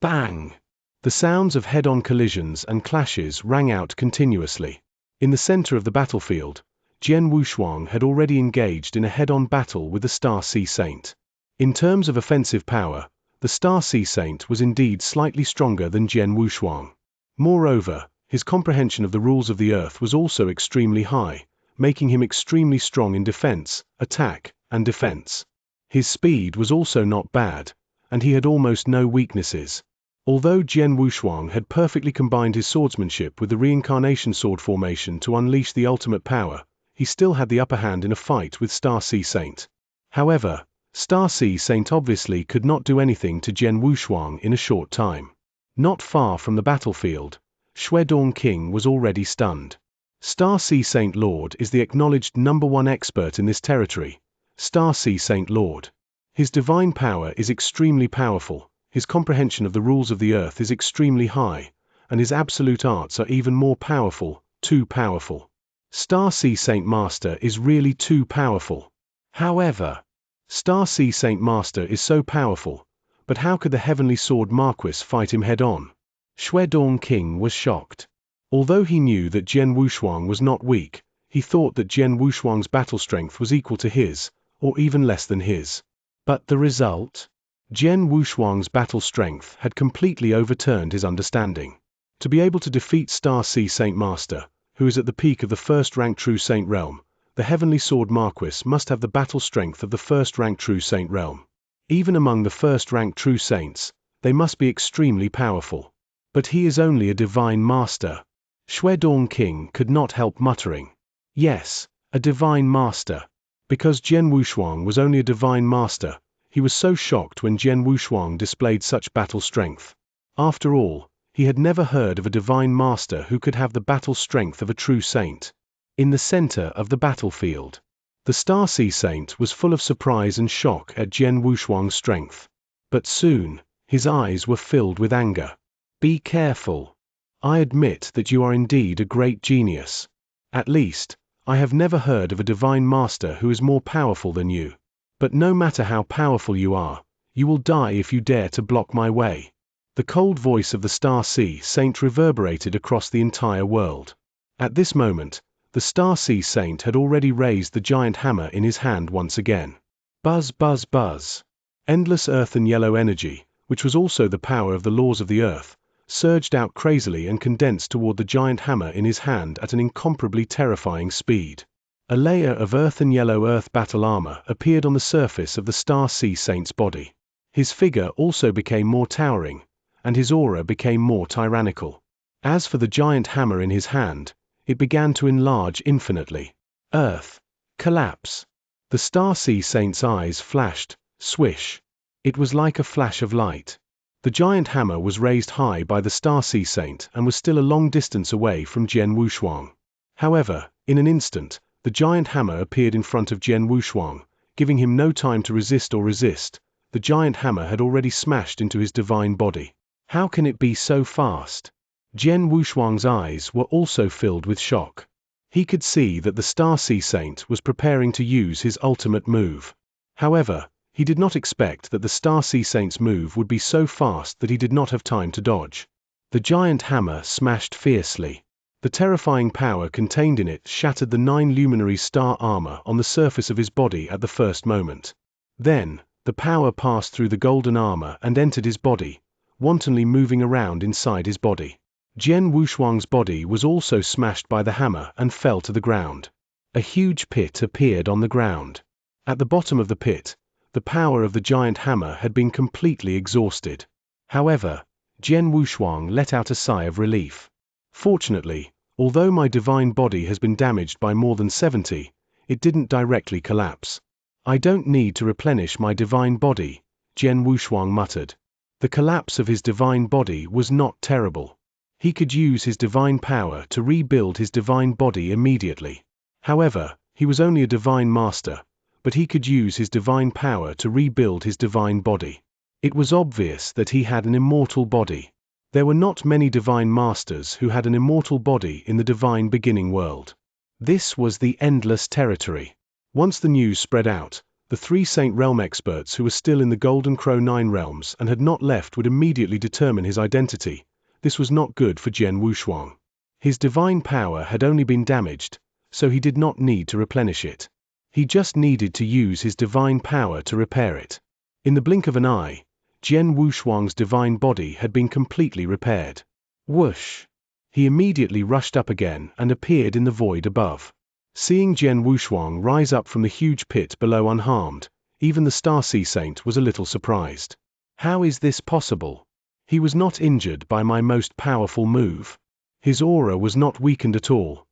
Bang. The sounds of head-on collisions and clashes rang out continuously. In the center of the battlefield, Jian Wushuang had already engaged in a head-on battle with the Star Sea Saint. In terms of offensive power, the Star Sea Saint was indeed slightly stronger than Jian Wushuang. Moreover, his comprehension of the rules of the earth was also extremely high, making him extremely strong in defense, attack, and defense. His speed was also not bad, and he had almost no weaknesses. Although Jian Wushuang had perfectly combined his swordsmanship with the reincarnation sword formation to unleash the ultimate power, he still had the upper hand in a fight with Star Sea Saint. However, Star Sea Saint obviously could not do anything to Jian Wushuang in a short time. Not far from the battlefield, Shuedong King was already stunned. Star Sea Saint Lord is the acknowledged #1 expert in this territory, Star Sea Saint Lord. His divine power is extremely powerful, his comprehension of the rules of the earth is extremely high, and his absolute arts are even more powerful, too powerful. Star Sea Saint Master is really too powerful. However, Star Sea Saint Master is so powerful, but how could the Heavenly Sword Marquis fight him head-on? Shuedong King was shocked. Although he knew that Jian Wushuang was not weak, he thought that Jian Wushuang's battle strength was equal to his, or even less than his. But the result? Jian Wushuang's battle strength had completely overturned his understanding. To be able to defeat Star Sea Saint Master, who is at the peak of the first-rank True Saint realm, the Heavenly Sword Marquis must have the battle strength of the first-rank True Saint realm. Even among the first-rank True Saints, they must be extremely powerful. But he is only a divine master. Shuedong King could not help muttering. Yes, a divine master. Because Jian Wushuang was only a divine master, he was so shocked when Jian Wushuang displayed such battle strength. After all, He had never heard of a divine master who could have the battle strength of a true saint. In the center of the battlefield, the Star Sea Saint was full of surprise and shock at Jian Wushuang's strength. But soon, his eyes were filled with anger. Be careful. I admit that you are indeed a great genius. At least, I have never heard of a divine master who is more powerful than you. But no matter how powerful you are, you will die if you dare to block my way. The cold voice of the Star Sea Saint reverberated across the entire world. At this moment, the Star Sea Saint had already raised the giant hammer in his hand once again. Buzz, buzz, buzz. Endless earth and yellow energy, which was also the power of the laws of the earth, surged out crazily and condensed toward the giant hammer in his hand at an incomparably terrifying speed. A layer of earth and yellow earth battle armor appeared on the surface of the Star Sea Saint's body. His figure also became more towering, and his aura became more tyrannical. As for the giant hammer in his hand, it began to enlarge infinitely. Earth. Collapse. The Star Sea Saint's eyes flashed, swish. It was like a flash of light. The giant hammer was raised high by the Star Sea Saint and was still a long distance away from Jian Wushuang. However, in an instant, the giant hammer appeared in front of Jian Wushuang, giving him no time to resist or resist. The giant hammer had already smashed into his divine body. How can it be so fast? Jian Wushuang's eyes were also filled with shock. He could see that the Star Sea Saint was preparing to use his ultimate move. However, he did not expect that the Star Sea Saint's move would be so fast that he did not have time to dodge. The giant hammer smashed fiercely. The terrifying power contained in it shattered the 9 luminary star armor on the surface of his body at the first moment. Then, the power passed through the golden armor and entered his body, wantonly moving around inside his body. Jian Wushuang's body was also smashed by the hammer and fell to the ground. A huge pit appeared on the ground. At the bottom of the pit, the power of the giant hammer had been completely exhausted. However, Jian Wushuang let out a sigh of relief. Fortunately, although my divine body has been damaged by more than 70, it didn't directly collapse. I don't need to replenish my divine body, Jian Wushuang muttered. The collapse of his divine body was not terrible. He could use his divine power to rebuild his divine body immediately. However, he was only a divine master, but he could use his divine power to rebuild his divine body. It was obvious that he had an immortal body. There were not many divine masters who had an immortal body in the divine beginning world. This was the endless territory. Once the news spread out, the 3 Saint Realm experts who were still in the Golden Crow 9 realms and had not left would immediately determine his identity. This was not good for Jian Wushuang. His divine power had only been damaged, so he did not need to replenish it. He just needed to use his divine power to repair it. In the blink of an eye, Jian Wushuang's divine body had been completely repaired. Whoosh! He immediately rushed up again and appeared in the void above. Seeing Jian Wushuang rise up from the huge pit below unharmed, even the Star Sea Saint was a little surprised. How is this possible? He was not injured by my most powerful move. His aura was not weakened at all.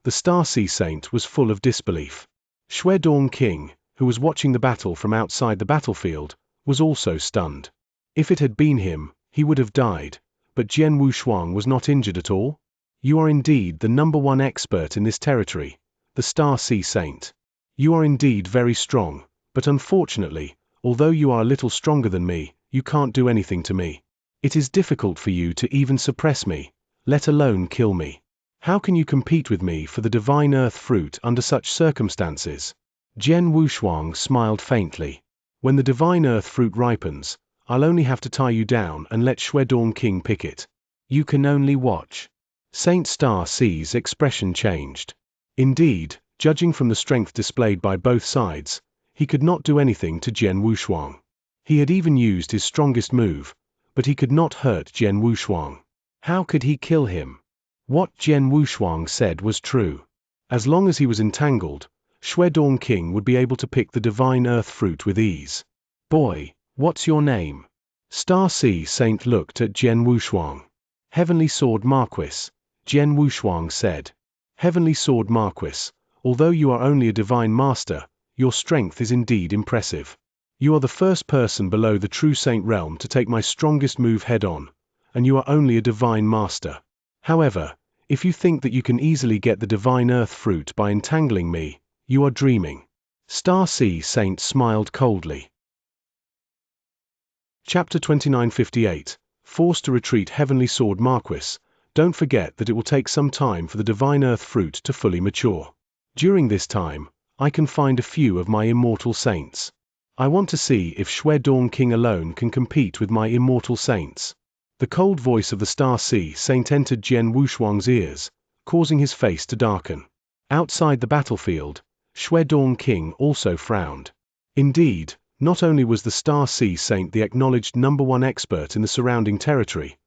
The Star Sea Saint was full of disbelief. Shuedong King, who was watching the battle from outside the battlefield, was also stunned. If it had been him, he would have died, but Jian Wushuang was not injured at all. You are indeed the #1 expert in this territory, the Star Sea Saint. You are indeed very strong, but unfortunately, although you are a little stronger than me, you can't do anything to me. It is difficult for you to even suppress me, let alone kill me. How can you compete with me for the divine earth fruit under such circumstances? Jian Wushuang smiled faintly. When the divine earth fruit ripens, I'll only have to tie you down and let Shuedong King pick it. You can only watch. Saint Star Sea's expression changed. Indeed, judging from the strength displayed by both sides, he could not do anything to Jian Wushuang. He had even used his strongest move, but he could not hurt Jian Wushuang. How could he kill him? What Jian Wushuang said was true. As long as he was entangled, Shuedong King would be able to pick the divine earth fruit with ease. Boy, what's your name? Star Sea Saint looked at Jian Wushuang. Heavenly Sword Marquis, Jian Wushuang said. Heavenly Sword Marquis, although you are only a divine master, your strength is indeed impressive. You are the first person below the true Saint realm to take my strongest move head-on, and you are only a divine master. However, if you think that you can easily get the divine earth fruit by entangling me, you are dreaming." Star Sea Saint smiled coldly. Chapter 2958. Forced to retreat. Heavenly Sword Marquis, don't forget that it will take some time for the divine earth fruit to fully mature. During this time, I can find a few of my immortal saints. I want to see if Shui Dong King alone can compete with my immortal saints. The cold voice of the Star Sea Saint entered Jian Wushuang's ears, causing his face to darken. Outside the battlefield, Shui Dong King also frowned. Indeed, not only was the Star Sea Saint the acknowledged #1 expert in the surrounding territory,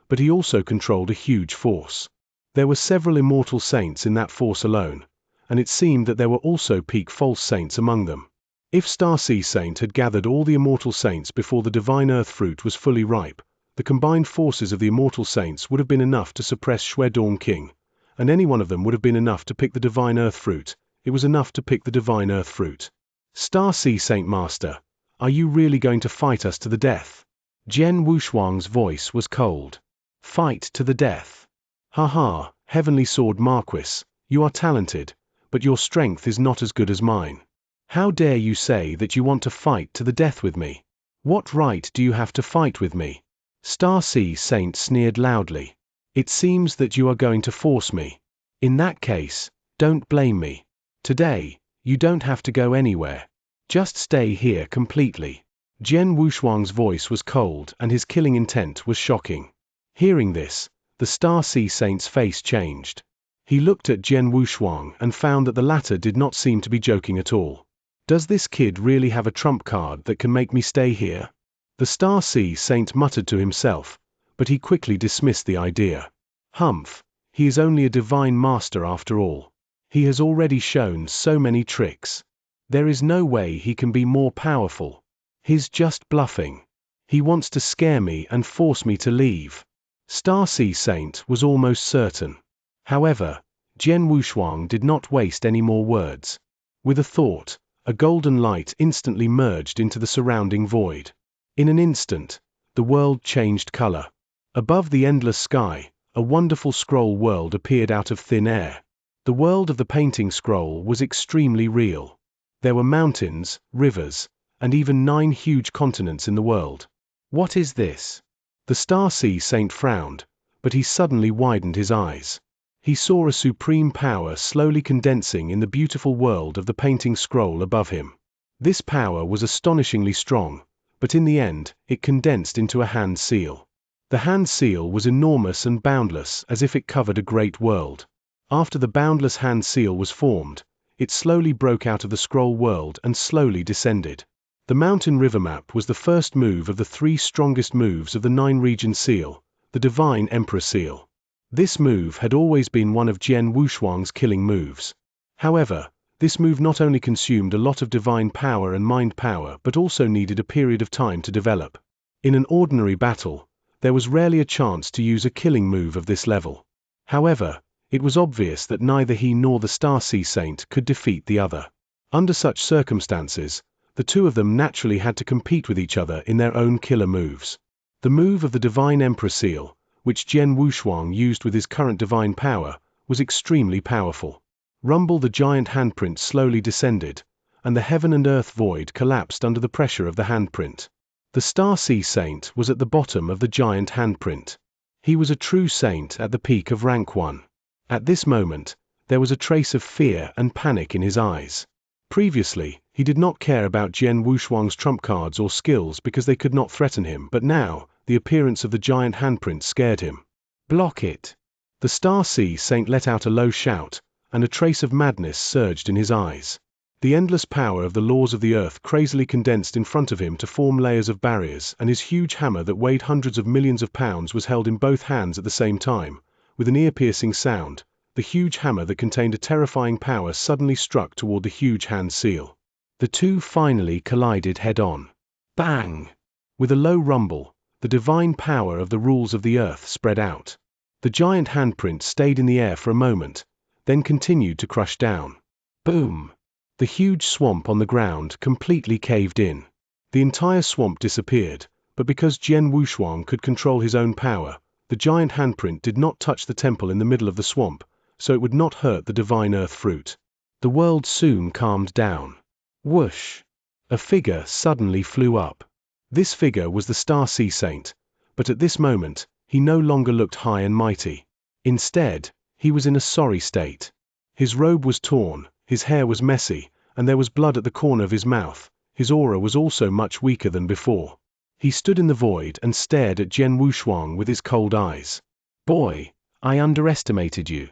but he also controlled a huge force. There were several immortal saints in that force alone, and it seemed that there were also peak false saints among them. If Star Sea Saint had gathered all the immortal saints before the divine earth fruit was fully ripe, the combined forces of the immortal saints would have been enough to suppress Shui Dong King, and any one of them would have been enough to pick the divine earth fruit. It was enough to pick the divine earth fruit. Star Sea Saint Master, are you really going to fight us to the death? Jian Wushuang's voice was cold. Fight to the death. Haha, Heavenly Sword Marquis, you are talented, but your strength is not as good as mine. How dare you say that you want to fight to the death with me? What right do you have to fight with me? Star Sea Saint sneered loudly. It seems that you are going to force me. In that case, don't blame me. Today, you don't have to go anywhere. Just stay here completely. Jian Wushuang's voice was cold and his killing intent was shocking. Hearing this, the Star Sea Saint's face changed. He looked at Jian Wushuang and found that the latter did not seem to be joking at all. Does this kid really have a trump card that can make me stay here? The Star Sea Saint muttered to himself, but he quickly dismissed the idea. Humph, he is only a divine master after all. He has already shown so many tricks. There is no way he can be more powerful. He's just bluffing. He wants to scare me and force me to leave. Star Sea Saint was almost certain. However, Jian Wushuang did not waste any more words. With a thought, a golden light instantly merged into the surrounding void. In an instant, the world changed color. Above the endless sky, a wonderful scroll world appeared out of thin air. The world of the painting scroll was extremely real. There were mountains, rivers, and even 9 huge continents in the world. What is this? The Star Sea Saint frowned, but he suddenly widened his eyes. He saw a supreme power slowly condensing in the beautiful world of the painting scroll above him. This power was astonishingly strong, but in the end, it condensed into a hand seal. The hand seal was enormous and boundless, as if it covered a great world. After the boundless hand seal was formed, it slowly broke out of the scroll world and slowly descended. The mountain river map was the first move of the 3 strongest moves of the 9-region seal, the Divine Emperor seal. This move had always been one of Jian Wushuang's killing moves. However, this move not only consumed a lot of divine power and mind power but also needed a period of time to develop. In an ordinary battle, there was rarely a chance to use a killing move of this level. However, it was obvious that neither he nor the Star Sea Saint could defeat the other. Under such circumstances, the two of them naturally had to compete with each other in their own killer moves. The move of the Divine Emperor seal, which Jian Wushuang used with his current divine power, was extremely powerful. Rumble the giant handprint slowly descended, and the heaven and earth void collapsed under the pressure of the handprint. The Star Sea Saint was at the bottom of the giant handprint. He was a true saint at the peak of rank 1. At this moment, there was a trace of fear and panic in his eyes. Previously, he did not care about Jian Wushuang's trump cards or skills because they could not threaten him, but now, the appearance of the giant handprint scared him. Block it! The Star Sea Saint let out a low shout, and a trace of madness surged in his eyes. The endless power of the laws of the earth crazily condensed in front of him to form layers of barriers, and his huge hammer that weighed hundreds of millions of pounds was held in both hands at the same time. With an ear-piercing sound, the huge hammer that contained a terrifying power suddenly struck toward the huge hand seal. The two finally collided head-on. Bang! With a low rumble, the divine power of the rules of the earth spread out. The giant handprint stayed in the air for a moment, then continued to crush down. Boom! The huge swamp on the ground completely caved in. The entire swamp disappeared, But because Jian Wushuang could control his own power, the giant handprint did not touch the temple in the middle of the swamp, so it would not hurt the divine earth fruit. The world soon calmed down. Whoosh! A figure suddenly flew up. This figure was the Star Sea Saint, but at this moment, he no longer looked high and mighty. Instead, he was in a sorry state. His robe was torn, his hair was messy, and there was blood at the corner of his mouth. His aura was also much weaker than before. He stood in the void and stared at Jian Wushuang with his cold eyes. Boy, I underestimated you.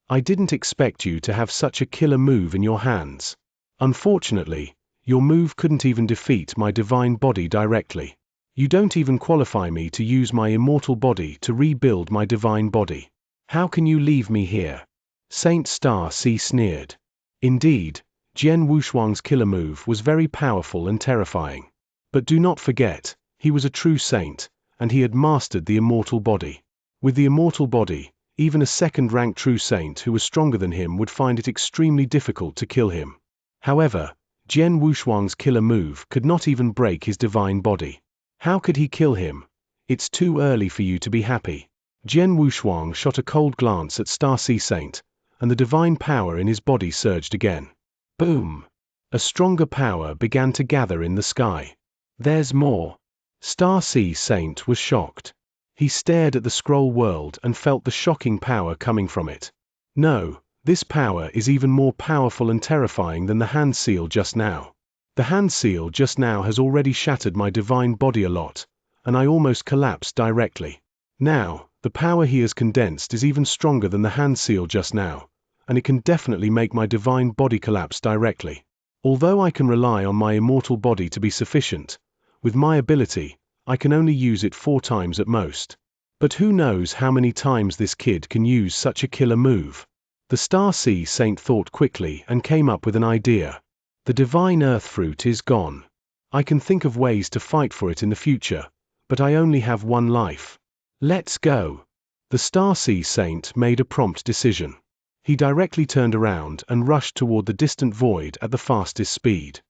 I didn't expect you to have such a killer move in your hands. Unfortunately, your move couldn't even defeat my divine body directly. You don't even qualify me to use my immortal body to rebuild my divine body. How can you leave me here? Saint Star Sea sneered. Indeed, Jian Wushuang's killer move was very powerful and terrifying. But do not forget, he was a true saint, and he had mastered the immortal body. With the immortal body, even a second-rank true saint who was stronger than him would find it extremely difficult to kill him. However, Jian Wushuang's killer move could not even break his divine body. How could he kill him? It's too early for you to be happy. Jian Wushuang shot a cold glance at Star Sea Saint, and the divine power in his body surged again. Boom! A stronger power began to gather in the sky. There's more. Star Sea Saint was shocked. He stared at the scroll world and felt the shocking power coming from it. No, this power is even more powerful and terrifying than the hand seal just now. The hand seal just now has already shattered my divine body a lot, and I almost collapsed directly. Now, the power he has condensed is even stronger than the hand seal just now, and it can definitely make my divine body collapse directly. Although I can rely on my immortal body to be sufficient, with my ability, I can only use it 4 times at most. But who knows how many times this kid can use such a killer move? The Star Sea Saint thought quickly and came up with an idea. The divine earth fruit is gone. I can think of ways to fight for it in the future, but I only have 1 life. Let's go. The Star Sea Saint made a prompt decision. He directly turned around and rushed toward the distant void at the fastest speed.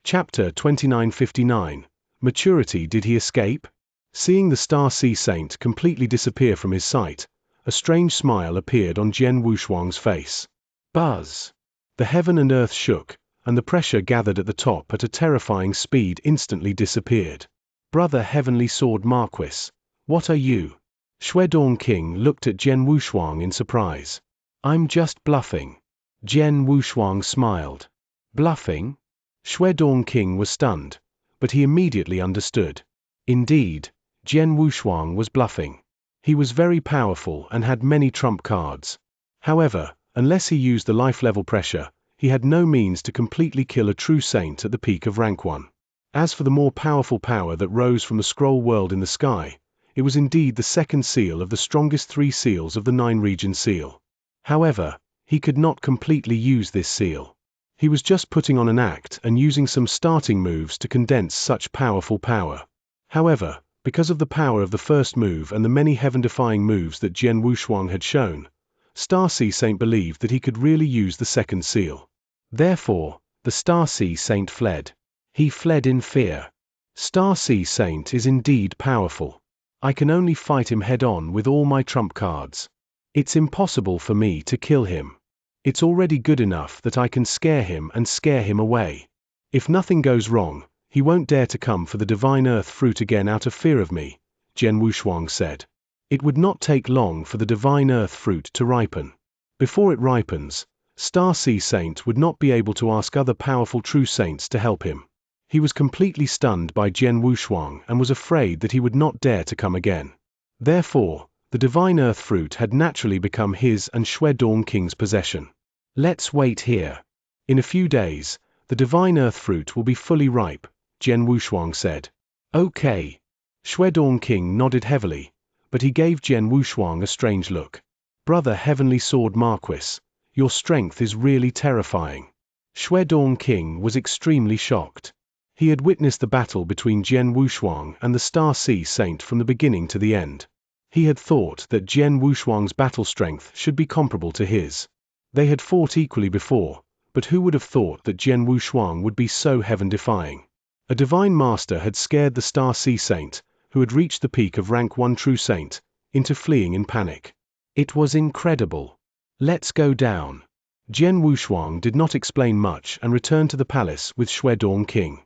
Chapter 2959. Maturity. Did he escape? Seeing the Star Sea Saint completely disappear from his sight, a strange smile appeared on Jian Wushuang's face. Buzz! The heaven and earth shook, and the pressure gathered at the top at a terrifying speed instantly disappeared. Brother Heavenly Sword Marquis, what are you? Shuedong King looked at Jian Wushuang in surprise. I'm just bluffing. Jian Wushuang smiled. Bluffing? Shuedong King was stunned, but he immediately understood. Indeed, Jian Wushuang was bluffing. He was very powerful and had many trump cards. However, unless he used the life level pressure, he had no means to completely kill a true saint at the peak of rank 1. As for the more powerful power that rose from the scroll world in the sky, it was indeed the second seal of the strongest 3 seals of the 9-region seal. However, he could not completely use this seal. He was just putting on an act and using some starting moves to condense such powerful power. However, because of the power of the first move and the many heaven-defying moves that Jian Wushuang had shown, Star Sea Saint believed that he could really use the second seal. Therefore, the Star Sea Saint fled. He fled in fear. Star Sea Saint is indeed powerful. I can only fight him head-on with all my trump cards. It's impossible for me to kill him. It's already good enough that I can scare him and scare him away. If nothing goes wrong, he won't dare to come for the divine earth fruit again out of fear of me, Jian Wushuang said. It would not take long for the divine earth fruit to ripen. Before it ripens, Star Sea Saint would not be able to ask other powerful true saints to help him. He was completely stunned by Jian Wushuang and was afraid that he would not dare to come again. Therefore, the divine earth fruit had naturally become his and Shuedong King's possession. Let's wait here. In a few days, the divine earth fruit will be fully ripe, Jian Wushuang said. Okay. Shuedong King nodded heavily, but he gave Jian Wushuang a strange look. Brother Heavenly Sword Marquis, your strength is really terrifying. Shuedong King was extremely shocked. He had witnessed the battle between Jian Wushuang and the Star Sea Saint from the beginning to the end. He had thought that Jian Wushuang's battle strength should be comparable to his. They had fought equally before, but who would have thought that Jian Wushuang would be so heaven-defying? A divine master had scared the Star Sea Saint, who had reached the peak of rank 1 true saint, into fleeing in panic. It was incredible. Let's go down. Jian Wushuang did not explain much and returned to the palace with Shuedong King.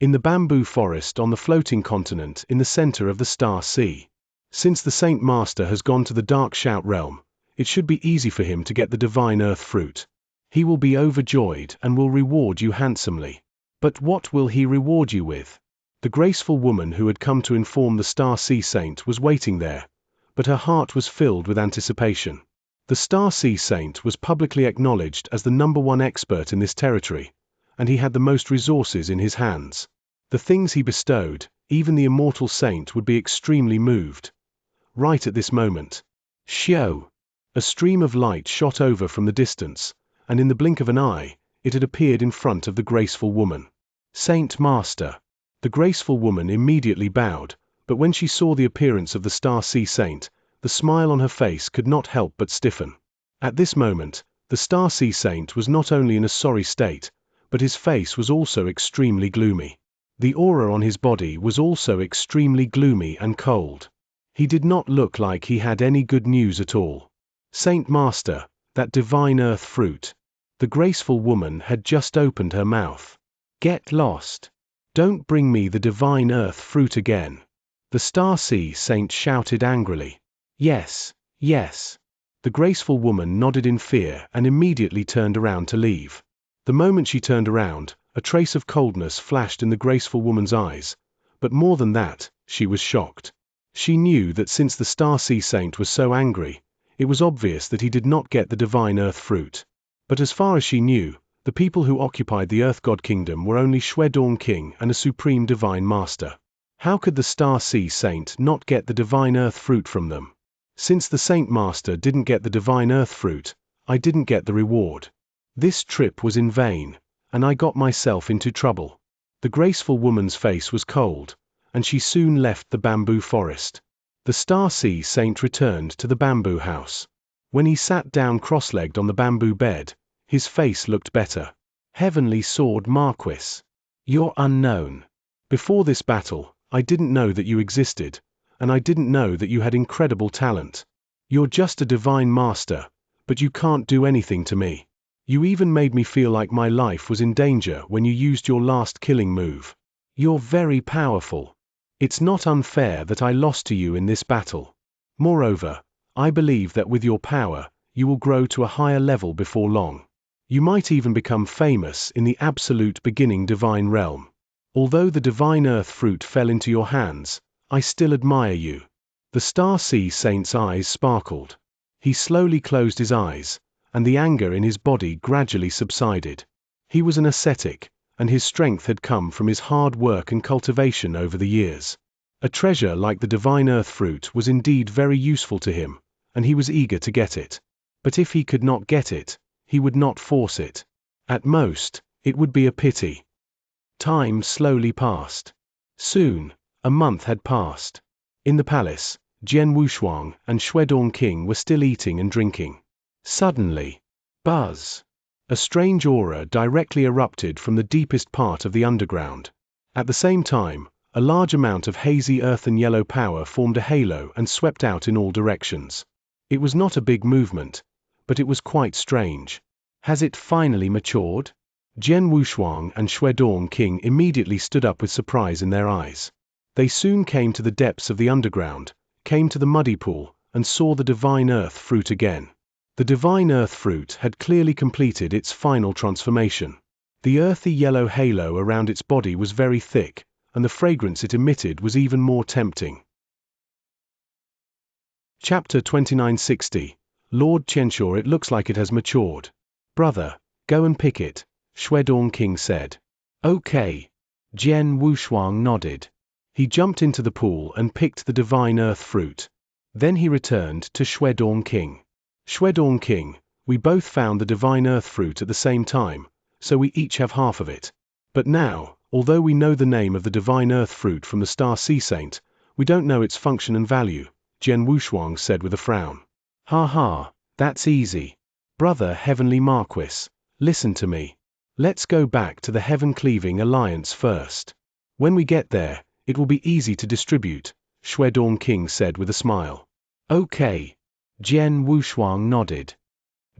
In the bamboo forest on the floating continent in the center of the Star Sea. Since the Saint Master has gone to the Dark Shout realm, it should be easy for him to get the divine earth fruit. He will be overjoyed and will reward you handsomely. But what will he reward you with? The graceful woman who had come to inform the Star Sea Saint was waiting there, but her heart was filled with anticipation. The Star Sea Saint was publicly acknowledged as the #1 expert in this territory, and he had the most resources in his hands. The things he bestowed, even the immortal saint would be extremely moved. Right at this moment, Xiao! A stream of light shot over from the distance, and in the blink of an eye, it had appeared in front of the graceful woman. Saint Master! The graceful woman immediately bowed, but when she saw the appearance of the Star Sea Saint, the smile on her face could not help but stiffen. At this moment, the Star Sea Saint was not only in a sorry state, but his face was also extremely gloomy. The aura on his body was also extremely gloomy and cold. He did not look like he had any good news at all. Saint Master, that divine earth fruit. The graceful woman had just opened her mouth. Get lost. Don't bring me the divine earth fruit again. The Star Sea Saint shouted angrily. Yes, yes. The graceful woman nodded in fear and immediately turned around to leave. The moment she turned around, a trace of coldness flashed in the graceful woman's eyes, but more than that, she was shocked. She knew that since the Star Sea Saint was so angry, it was obvious that he did not get the divine earth fruit. But as far as she knew, the people who occupied the Earth God Kingdom were only Shuedong King and a supreme divine master. How could the Star Sea Saint not get the divine earth fruit from them? Since the Saint Master didn't get the divine earth fruit, I didn't get the reward. This trip was in vain, and I got myself into trouble. The graceful woman's face was cold, and she soon left the bamboo forest. The Star Sea Saint returned to the bamboo house. When he sat down cross-legged on the bamboo bed, his face looked better. Heavenly Sword Marquis. You're unknown. Before this battle, I didn't know that you existed, and I didn't know that you had incredible talent. You're just a divine master, but you can't do anything to me. You even made me feel like my life was in danger when you used your last killing move. You're very powerful. It's not unfair that I lost to you in this battle. Moreover, I believe that with your power, you will grow to a higher level before long. You might even become famous in the absolute beginning divine realm. Although the divine earth fruit fell into your hands, I still admire you. The Star Sea Saint's eyes sparkled. He slowly closed his eyes, and the anger in his body gradually subsided. He was an ascetic, and his strength had come from his hard work and cultivation over the years. A treasure like the divine earth fruit was indeed very useful to him, and he was eager to get it. But if he could not get it, he would not force it. At most, it would be a pity. Time slowly passed. Soon, a month had passed. In the palace, Jian Wushuang and Shuedong King were still eating and drinking. Suddenly, buzz! A strange aura directly erupted from the deepest part of the underground. At the same time, a large amount of hazy earthen yellow power formed a halo and swept out in all directions. It was not a big movement, but it was quite strange. Has it finally matured? Jian Wushuang and Shuedong King immediately stood up with surprise in their eyes. They soon came to the depths of the underground, came to the muddy pool, and saw the divine earth fruit again. The divine earth fruit had clearly completed its final transformation. The earthy yellow halo around its body was very thick, and the fragrance it emitted was even more tempting. Chapter 2960. Lord Xianxia, it looks like it has matured. Brother, go and pick it, Shuedong King said. Okay. Jian Wushuang nodded. He jumped into the pool and picked the divine earth fruit. Then he returned to Shuedong King. Shuedong King, we both found the divine earth fruit at the same time, so we each have half of it. But now, although we know the name of the divine earth fruit from the Star Sea Saint, we don't know its function and value, Jian Wushuang said with a frown. Ha ha, that's easy. Brother Heavenly Marquis, listen to me. Let's go back to the Heaven-Cleaving Alliance first. When we get there, it will be easy to distribute, Shuedong King said with a smile. Okay. Jian Wushuang nodded.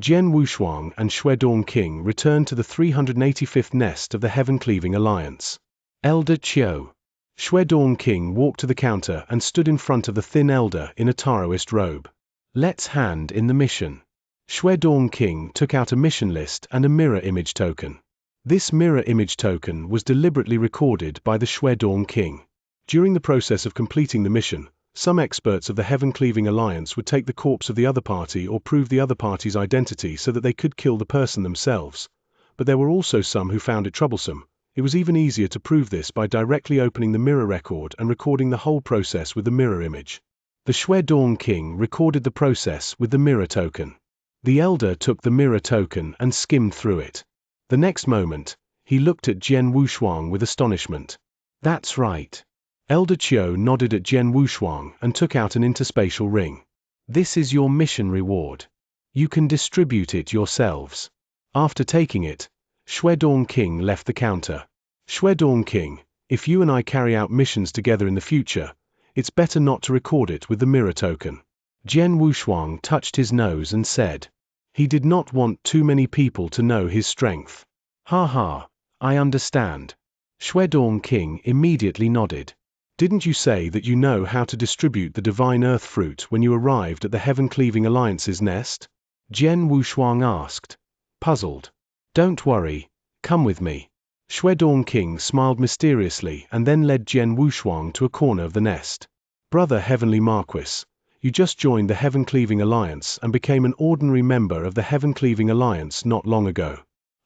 Jian Wushuang and Shuedong King returned to the 385th nest of the Heaven-Cleaving Alliance. Elder Qiu. Shuedong King walked to the counter and stood in front of the thin elder in a Taoist robe. Let's hand in the mission. Shuedong King took out a mission list and a mirror image token. This mirror image token was deliberately recorded by the Shuedong King. During the process of completing the mission, some experts of the Heaven-Cleaving Alliance would take the corpse of the other party or prove the other party's identity so that they could kill the person themselves. But there were also some who found it troublesome. It was even easier to prove this by directly opening the mirror record and recording the whole process with the mirror image. The Shuedong King recorded the process with the mirror token. The elder took the mirror token and skimmed through it. The next moment, he looked at Jian Wushuang with astonishment. That's right. Elder Qiu nodded at Jian Wushuang and took out an interspatial ring. This is your mission reward. You can distribute it yourselves. After taking it, Shuedong King left the counter. Shuedong King, if you and I carry out missions together in the future, it's better not to record it with the mirror token. Jian Wushuang touched his nose and said. He did not want too many people to know his strength. Ha ha, I understand. Shuedong King immediately nodded. Didn't you say that you know how to distribute the divine earth fruit when you arrived at the Heaven-Cleaving Alliance's nest? Jian Wushuang asked, puzzled. Don't worry, come with me. Shuedong King smiled mysteriously and then led Jian Wushuang to a corner of the nest. Brother Heavenly Marquis, you just joined the Heaven-Cleaving Alliance and became an ordinary member of the Heaven-Cleaving Alliance not long ago.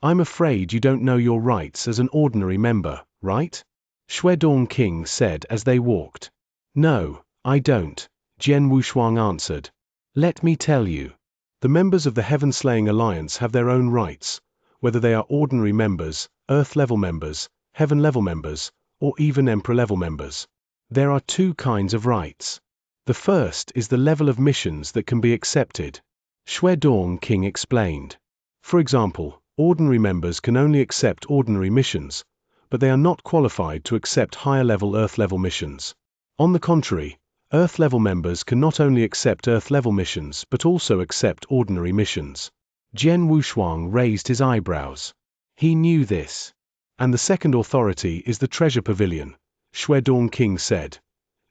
I'm afraid you don't know your rights as an ordinary member, right? Shuedong King said as they walked. No, I don't, Jian Wushuang answered. Let me tell you. The members of the Heaven-Slaying Alliance have their own rights, whether they are ordinary members, Earth-level members, Heaven-level members, or even Emperor-level members. There are two kinds of rights. The first is the level of missions that can be accepted. Shuedong King explained. For example, ordinary members can only accept ordinary missions, but they are not qualified to accept higher-level Earth-level missions. On the contrary, Earth-level members can not only accept Earth-level missions but also accept ordinary missions. Jian Wushuang raised his eyebrows. He knew this. And the second authority is the Treasure Pavilion, Shuedong King said.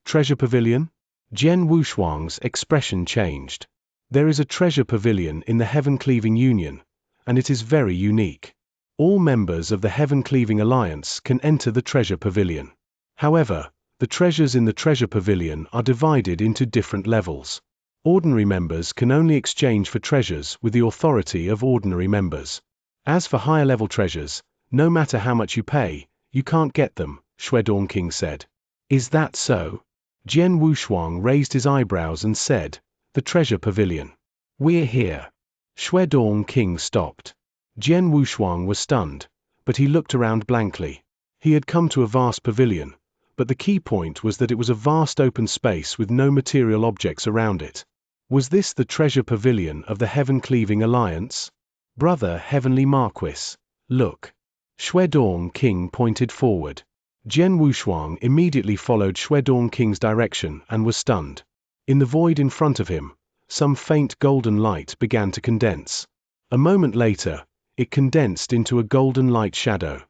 Treasure Pavilion? Jian Wushuang's expression changed. There is a treasure pavilion in the Heaven-Cleaving Union, and it is very unique. All members of the Heaven-Cleaving Alliance can enter the treasure pavilion. However, the treasures in the treasure pavilion are divided into different levels. Ordinary members can only exchange for treasures with the authority of ordinary members. As for higher-level treasures, no matter how much you pay, you can't get them, Shuedong King said. Is that so? Jian Wushuang raised his eyebrows and said, the treasure pavilion. We're here. Shuedong King stopped. Jian Wushuang was stunned, but he looked around blankly. He had come to a vast pavilion, but the key point was that it was a vast open space with no material objects around it. Was this the treasure pavilion of the Heaven-Cleaving Alliance? Brother Heavenly Marquis, look. Shuedong King pointed forward. Jian Wushuang immediately followed Shuedong King's direction and was stunned. In the void in front of him, some faint golden light began to condense. A moment later, it condensed into a golden light shadow.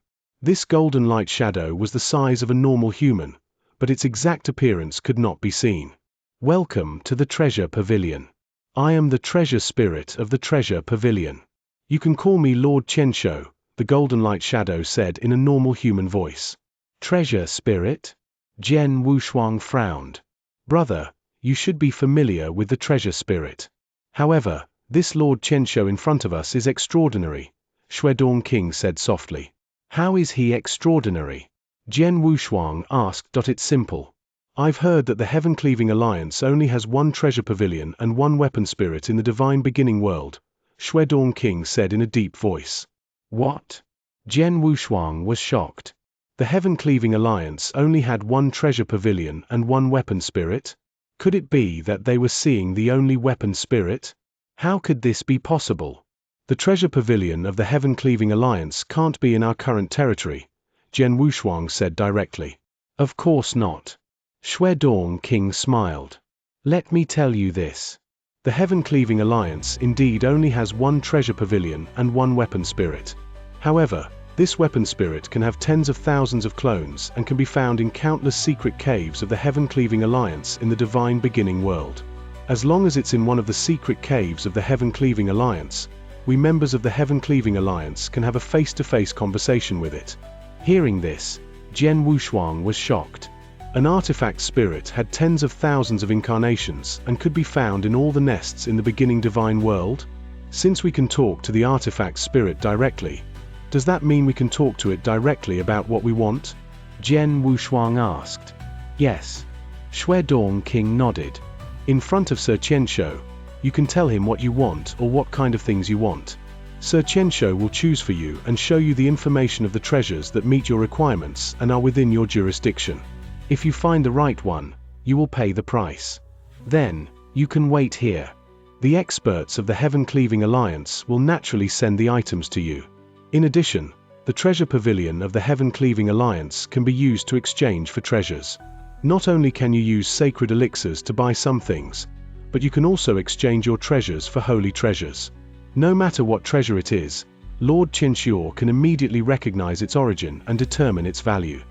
This golden light shadow was the size of a normal human, but its exact appearance could not be seen. Welcome to the Treasure Pavilion. I am the treasure spirit of the Treasure Pavilion. You can call me Lord Xianxia, the golden light shadow said in a normal human voice. Treasure spirit? Jian Wushuang frowned. Brother, you should be familiar with the treasure spirit. However, this Lord Xianxia in front of us is extraordinary, Shuedong King said softly. How is he extraordinary? Jian Wushuang asked. It's simple. I've heard that the Heaven-Cleaving Alliance only has one treasure pavilion and one weapon spirit in the divine beginning world, Shuedong King said in a deep voice. What? Jian Wushuang was shocked. The Heaven-Cleaving Alliance only had one treasure pavilion and one weapon spirit? Could it be that they were seeing the only weapon spirit? How could this be possible? The treasure pavilion of the Heaven-Cleaving Alliance can't be in our current territory, Jian Wushuang said directly. Of course not. Shuedong King smiled. Let me tell you this. The Heaven-Cleaving Alliance indeed only has one treasure pavilion and one weapon spirit. However, this weapon spirit can have tens of thousands of clones and can be found in countless secret caves of the Heaven-Cleaving Alliance in the Divine Beginning world. As long as it's in one of the secret caves of the Heaven-Cleaving Alliance, we members of the Heaven-Cleaving Alliance can have a face-to-face conversation with it. Hearing this, Jian Wushuang was shocked. An artifact spirit had tens of thousands of incarnations and could be found in all the nests in the beginning divine world? Since we can talk to the artifact spirit directly, does that mean we can talk to it directly about what we want? Jian Wushuang asked. Yes. Shuedong King nodded. In front of Sir Qianshou, you can tell him what you want or what kind of things you want. Sir Qianshou will choose for you and show you the information of the treasures that meet your requirements and are within your jurisdiction. If you find the right one, you will pay the price. Then, you can wait here. The experts of the Heaven-Cleaving Alliance will naturally send the items to you. In addition, the treasure pavilion of the Heaven-Cleaving Alliance can be used to exchange for treasures. Not only can you use sacred elixirs to buy some things, but you can also exchange your treasures for holy treasures. No matter what treasure it is, Lord Qianxia can immediately recognize its origin and determine its value.